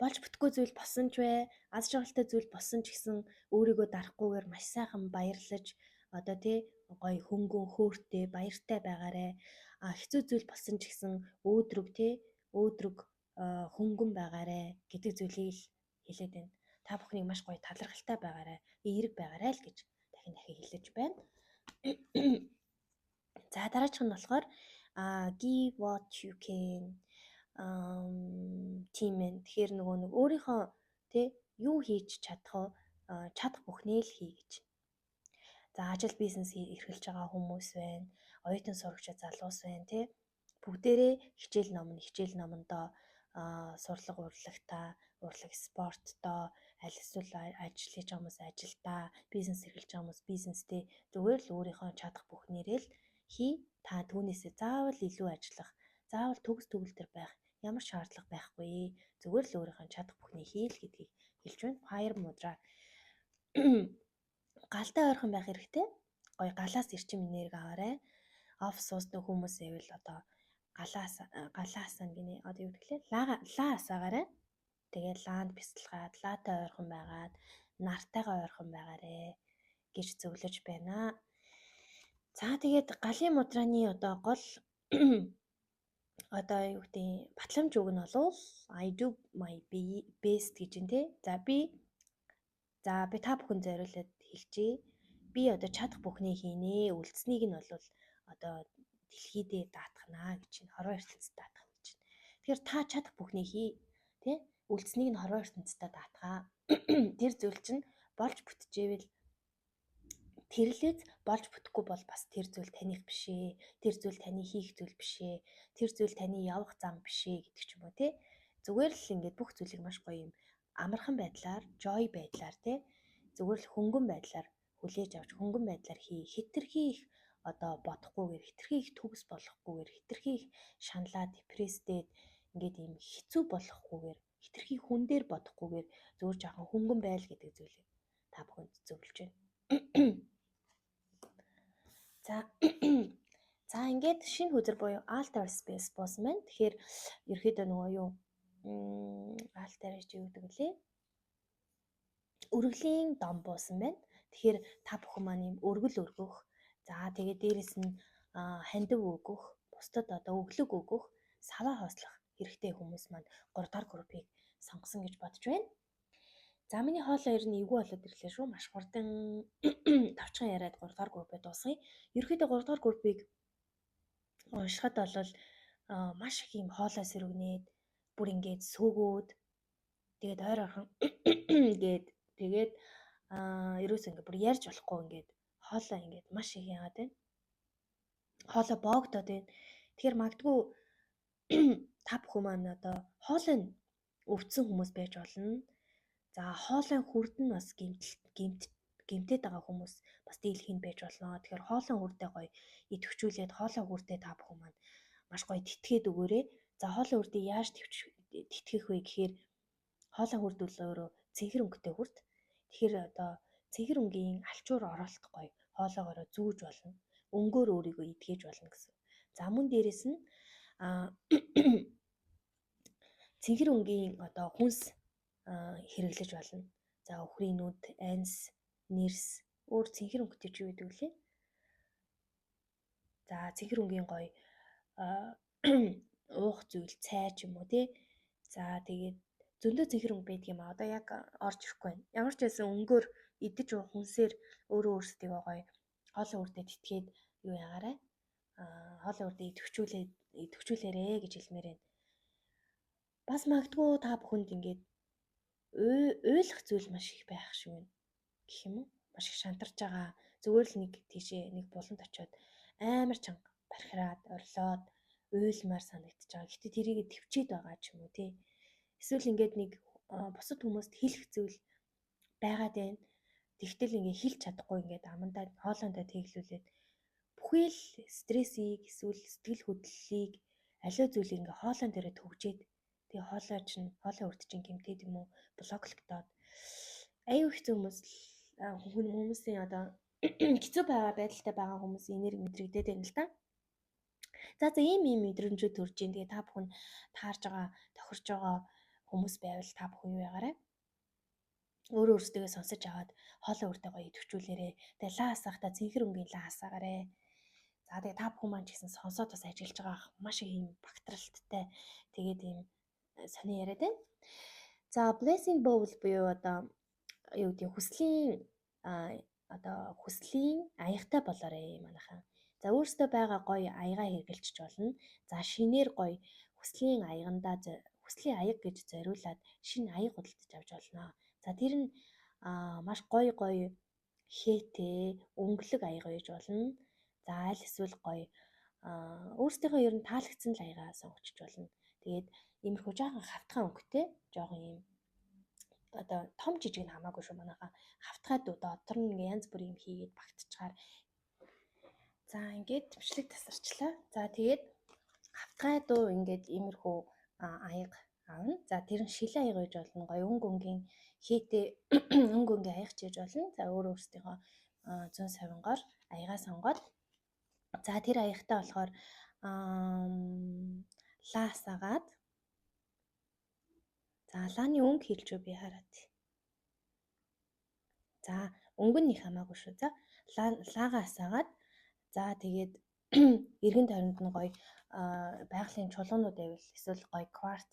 Болж бүтггүй зүйл болсон ч вэ, аз жаргалтай зүйл болсон ч гэсэн өөрийгөө дарахгүйгээр маш сайхан баярлаж одоо тий гоё хөнгөн хөөртэй баяртай байгаарэ. Хэцүү зүйл болсон ч гэсэн өөдрөг хөнгөн байгаарэ гэдэг зүйлийг л хэлээд байна. Та бүхнийг маш гоё талархалтай байгаарэ, эерэг байгаарэ л гэж дахин хэлэж байна. За дараачих нь болохоор give what you can тийм ээ. Тэгэхээр нөгөө нэг өөрийнхөө тий юу хийж чадах бүхнээ л хий гэж. За ажил бизнес эрхэлж байгаа хүмүүс байна. Оюутан сурагч залуус байна тий. Бүгдээрээ хичээл номондоо сурлага урлаг спорттой аль эсвэл ажил хийж байгаа хүмүүс ажилдаа бизнес эрхэлж байгаа хүмүүс бизнестэй зүгээр л өөрийнхөө чадах бүхнээрээ л хий. Та түүнээсээ заавал илүү ажиллах, заавал төгс төгөлдөр байх ямар шаардлага байхгүй. Зүгээр л өөрийнхөө чадах бүхнийг хий л гэдгийг хэлж байна. Fire mudra. Галтай ойрхон байх хэрэгтэй. Гоё галаас эрчим энерги аваарай. Офис устдаг хүмүүс байвал одоо галаас гинэ одоо юу гэвэл лаа асаагаарай. Тэгээд лаанд бясалгаад, лаатай ойрхон байгаад, нартайгаа ойрхон байгаарэ гэж зөвлөж байна. За тэгээд галын мудраны одоо гол одоо юу гэдэг батламж үг нь бол I do my best гэж юм те. Би та бүхэн зориулаад хэлчихье. Би одоо чадах бүхнийг хийнэ. Үлдсэнийг нь бол одоо дэлхий дээр даатгана гэж чинь хорвоо ертөнцид даатгана гэж чинь. Тэгэхээр та чадах бүхнийг хий, тий? Үлдсэнийг нь хорвоо ертөнцид даатгаа. Тэр зүйл чинь болж бүтчихэвэл тэрлээд болж бүтэхгүй бол бас тэр зүйл таних биш ээ. Тэр зүйл таны хийх зүйл биш ээ. Тэр зүйл таны явах зам биш ээ гэдэг ч юм уу тий. Зүгээр л ингээд бүх зүйлийг маш гоё юм амархан байдлаар, joy байдлаар тий. Зүгээр л хөнгөн байдлаар хүлээж авч хөнгөн байдлаар хитрхи их одоо бодохгүйгээр хитрхи их төгс болохгүйгээр хитрхи их шаналаа депресстэд ингээд юм хэцүү болохгүйгээр хитрхи хүн дээр бодохгүйгээр зүгээр жоохон хөнгөн байл гэдэг зүйлийг та бүхэнд зөвлөж байна. За ингээд шинэ хүзэр буюу alter space буусан байна. Тэгэхээр ерөөдөө нөгөө юу alter гэж юу гэдэг вэ? Өргөлийн дом буусан байна. Тэгэхээр та бүхэн маань юм өргөл өргөх, за тэгээд дээрэс нь хандив өгөх, бусдад одоо өглөг өгөх, саваа хоослох хэрэгтэй хүмүүс маань 3 дахь группыг сонгосон гэж бодож байна. За миний хоолой ер нь эвгүй болоод ирлээ шүү. Маш хурдан тавчхан яриад 3 дахь группыг дуусгая. Ерөөдөө 3 дахь группыг уншихад бол маш их юм хоолой сэрвнээд бүр ингээд сөөгөөд тэгээд ойр орхон тэгээд ерөөсөө ингээд бүр ярьж болохгүй ингээд хоолой ингээд маш их яагаад байна. Хоолой боогдоод байна. Тэгэхээр магадгүй та бүхэн маань одоо хоолой нь өвдсөн хүмүүс байж болно. За хоолой хүрд нь бас гэмтээд байгаа хүмүүс бас дийлхийн байж болно. Тэгэхээр хоолой хүрдээ гоё идэвхжүүлээд хоолой хүрдээ та бүхэн маань маш гоё тэтгээд өгөөрэй. За хоолой хүрдээ яаж тэтгэх вэ гэхээр хоолой хүрд бол өөрөө цэнхэр өнгөтэй хүрд. Тэгэхээр одоо цэнхэр өнгийн алчуур оролт гоё хоолойгоороо зүүж болно. Өнгөөр өөрийгөө идгээж болно гэсэн. За мөн дээрэс нь цэнхэр өнгийн одоо хүнс хэрэглэж болно. За өхрийн нүд, анс, нэрс, өөр цэнхэр өнгөтэй ч юу гэдэг вэ? За цэнхэр өнгийн гоё уух зүйл, цай ч юм уу тий. За тэгээд зөндөө цэнхэр өнгө байдаг юм аа. Одоо яг орж ирэхгүй байна. Ямар ч байсан өнгөөр идэж уух хүнсээр өөрөө өөрсдийгөө гоё хоолой хүрдээ тэтгээд юу ягаарай. Хоолой хүрдээ идэвхжүүлээрэ гэж хэлмээр байна. Бас магадгүй та бүхэнд ингээд уйлах зүйл маш их байх шиг байна. Гэх юм уу? Маш их шантарч байгаа. Зүгээр л нэг тийшээ нэг буланд очиод амар чанга бархираад орлоод уйлмаар санагдаж байгаа. Гэтэ тэрийг төвчээд байгаа ч юм уу тий. Эсвэл ингээд нэг бусад хүмүүст хэлэх зүйл байгаад байна. Тэгтэл ингээд хэлж чадахгүй ингээд амандаа хоолойндоо тэглүүлээд бүхий л стрессийг эсвэл сэтгэл хөдлөлийг аливаа зүйлийг ингээд хоолойн дээрээ төгжээд тэгээ хоолой урд чинь гэмтээд юм уу блоклогдоод аюу хэцүү хүмүүсийн одоо хэцүү байдалтай байгаа хүмүүсийн энерги мэдрэгдээд байна л да. За ийм мэдрэмжүүд төрж ийн. Тэгээ та бүхэн таарж байгаа, тохирж байгаа хүмүүс байвал та бүхэн юу ягаарай? Өөрөө өөрсдөө сонсож аваад хоолой урдаа гоё идэвхжүүлээрэ. Тэгээ лаа асаахта цэнхэр өнгийн лаа асаагарэ. За тэгээ та бүхэн маань ч гэсэн сонсоод бас ажиллаж байгаа маш их юм багтралттай. Тэгээд ийм сони яриад байна. За blessing bowl буюу одоо юу гэдэг хүслийн аягатай болоорой манайхаа. За өөртөө байгаа гоё аягаа хэрглэж болно. За шинээр гоё хүслийн хүслийн аяг гэж зориулаад шинэ аяг худалдаж авч болно. За тэр нь маш гоё хээтэй өнгөлөг аяга байж болно. За аль эсвэл гоё өөртөө ер нь таалагдсан л аягаа сонгочих болно. Тэгээд иймэрхүү жоохон хавтгай өнгөтэй жоохон юм одоо том жижиг нь хамаагүй шүү манайхаа хавтгай дотор нь ингээ янз бүрийн юм хийгээд багтчихаар. За ингээд төвчлэг тасарчлаа. За тэгээд хавтгай дуу ингээд иймэрхүү аяга аавна. За тэр нь шилэн аяга гэж болно. Гоё өнгийн хээтэй өнгийн аяга чийж болно. За өөрсдийнхөө зүүн савингоор аягаа сонгоод за тэр аягтай болохоор лаа асаагаад за лааны өнгө хэлж би хараад. За өнгө нь их хамаагүй шүү. За лаагаа асаагаад за тэгээд эргэн тойронд нь гоё байгалийн чулуунууд байвал эсвэл гоё кварц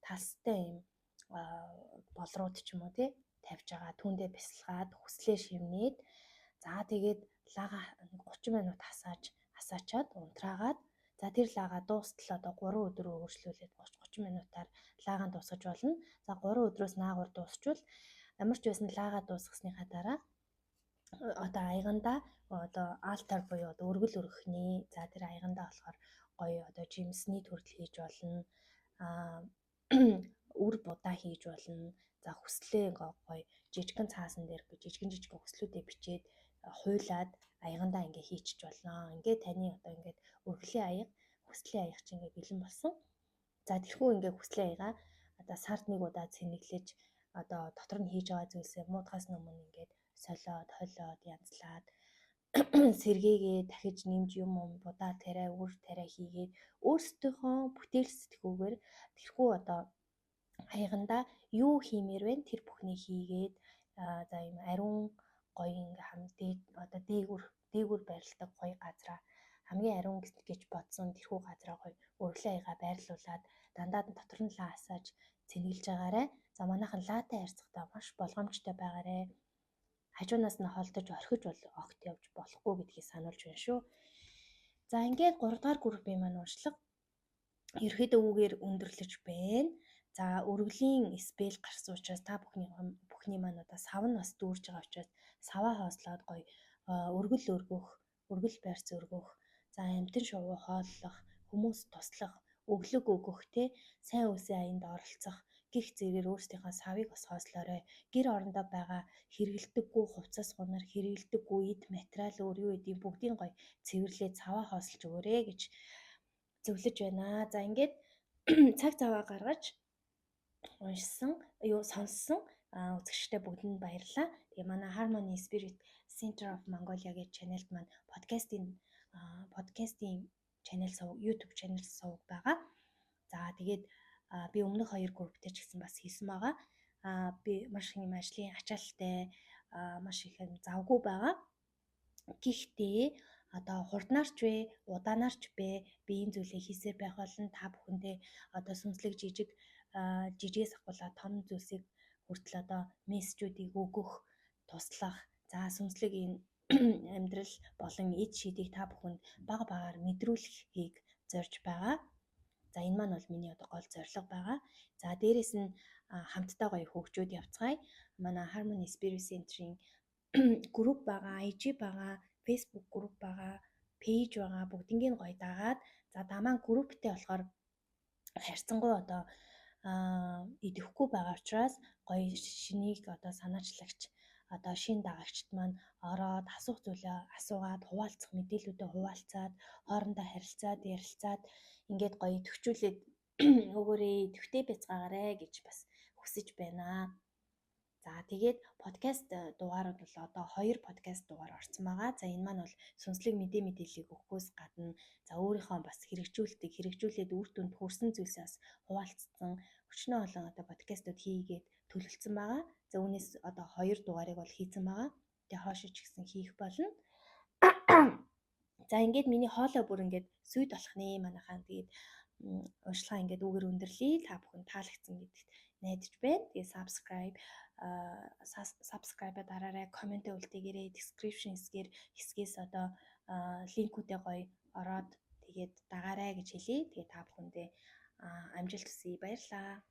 тастай юм болрууд ч юм уу тий тавьж байгаа түүндээ бясалгаад хүслээ шивнээд за тэгээд лага 30 минут асаачаад унтраагаад за тэр лага дуустал одоо 3 өдөр үргэлжлүүлээд 30 минутаар лагаа дуусгаж болно. За 3 өдрөөс наагур дуусчвал ямар ч байсан лага дуусгасныхаа дараа одоо аягандаа одоо алтар буюу одоо өргөл өргөхний за тэр аягандаа болохоор гоё одоо жимсний төрөл хийж болно. Үр будаа хийж болно. За хүслээ гоё жижигхэн цаасан дээр жижигэн хүслүүдээ бичээд хуйлаад аягандаа ингээ хийчих болно. Ингээ таны одоо ингээд өргөлийн аяга, хүслийн аяга чинь ингээ бэлэн болсон. За тэрхүү ингээ хүслийн аяга одоо сард нэг удаа цэнэглэж одоо дотор нь хийж байгаа зүйлсээ муудахаас өмнө ингээд солиод, холиод, янзлаад сэргээгээ дахиж нэмж юм будаа тариа, үр тариа хийгээд өөрсдийнхөө бүтээл сэтгүүгээр тэрхүү одоо аягандаа юу хиймээр вэ? Тэр бүхнийг хийгээд за юм ариун гоё ингээ хамдээ одоо дээгүр байрладаг гоё газраа хамгийн ариун гэж бодсон тэрхүү газраа гоё өргөлийн аяга байрлуулад дандаа дотор нь лаа асааж цэнгэлж байгаарэ. За манайхан лаатай харьцахдаа маш болгоомжтой байгаарэ. Хажуунаас нь холдож орхиж огт явж болохгүй гэдгийг сануулж байна шүү. За ингээд 3 дугаар группийн маань уншлага ерөөдөө үгээр өндөрлөж байна. За өргөлийн спел гарсан учраас та бүхний маань одоо сав нь бас дүүрж байгаа учраас саваа хоослоод гоё өргөл өргөх, өргөл байрц өргөх, за амтэн шувуу хооллох, хүмүүс туслах, өглөг өгөх те сайн үсээ аянд оролцох гих зэрээр өөрсдийнхөө савыг бас хоослоорой. Гэр орондоо байгаа хэрэгэлдэггүй хувцас гунар, хэрэгэлдэггүй эд материал өөр юу гэдгийг бүгдийг гоё цэвэрлээд саваа хоослж өгөөрэй гэж зөвлөж байна. За ингээд цаг цаваа гаргаж уншсан, сонссон үзэгчтэй бүгдэнд баярлалаа. Тэгээ манай Harmony Spirit Center of Mongolia гэж чанелд маань подкастын чанел сувг, YouTube чанел сувг байгаа. За тэгээд би өмнөх 2 групптэй ч гэсэн бас хийсэн байгаа. Би маш их юм ажлын ачаалттай маш их завгүй байгаа. Гэхдээ одоо хурднаарч вэ, удаанаарч бэ би энэ зүйлээ хийсээр байх болон та бүхэндээ одоо сүнслэг жижигээс ахуулаад том зүйлсийг хүртэл одоо мессежүүдийг өгөх, туслах, за сүнслэг энэ амьдрал болон эд шидийг та бүхэнд бага багаар мэдрүүлэхийг зорж байгаа. За энэ маань бол миний одоо гол зорилго байгаа. За дээрэс нь хамтдаа гоё хөгжөөд явцгаая. Манай Harmony Spirit Center-ийн групп байгаа, IG байгаа, Facebook групп байгаа, пэйж байгаа. Бүгднийг гоё дагаад за дамаа групптэй болохоор харьцангуй одоо идэвхгүй байгаа учраас гоё шинийг одоо санаачлагч одоо шин дагагчд маань ороод асуух зүйлээ асуугаад хуваалцах мэдээллүүдээ хуваалцаад хоорондоо харилцаад ярилцаад ингээд гоё төвчүүлээд өгөөрэй, төвтэй байцгаагаарэ гэж бас хүсэж байна. За тэгээд подкаст дугаарууд бол одоо 2 подкаст дугаар орсон байгаа. За энэ маань бол сүнслэг мэдээллийг өгөхөөс гадна за өөрийнхөө бас хэрэгжүүлээд үр дүнд хүрсэн зүйлсээс хуваалцсан өчнөө олон одоо подкастууд хийгээд төлөвлөсөн байгаа. За үүнээс одоо 2 дугаарыг бол хийсэн байгаа. Тэгээ хоошоо ч гэсэн хийх болно. За ингээд миний хоолой бүр ингээд сүйд болох нэ манайхаа. Тэгээд уншлага ингээд үгээр өндөрлөе. Та бүхэн таалагдсан гэдэгт найдаж байна. Тэгээ subscribe дараарай, комент үлдээгээрэй, description хэсгээс одоо линкүүдээ гоё ороод тэгээд дагаарай гэж хэлье. Тэгээ та бүхэндээ амжилт хүсье. Баярлалаа.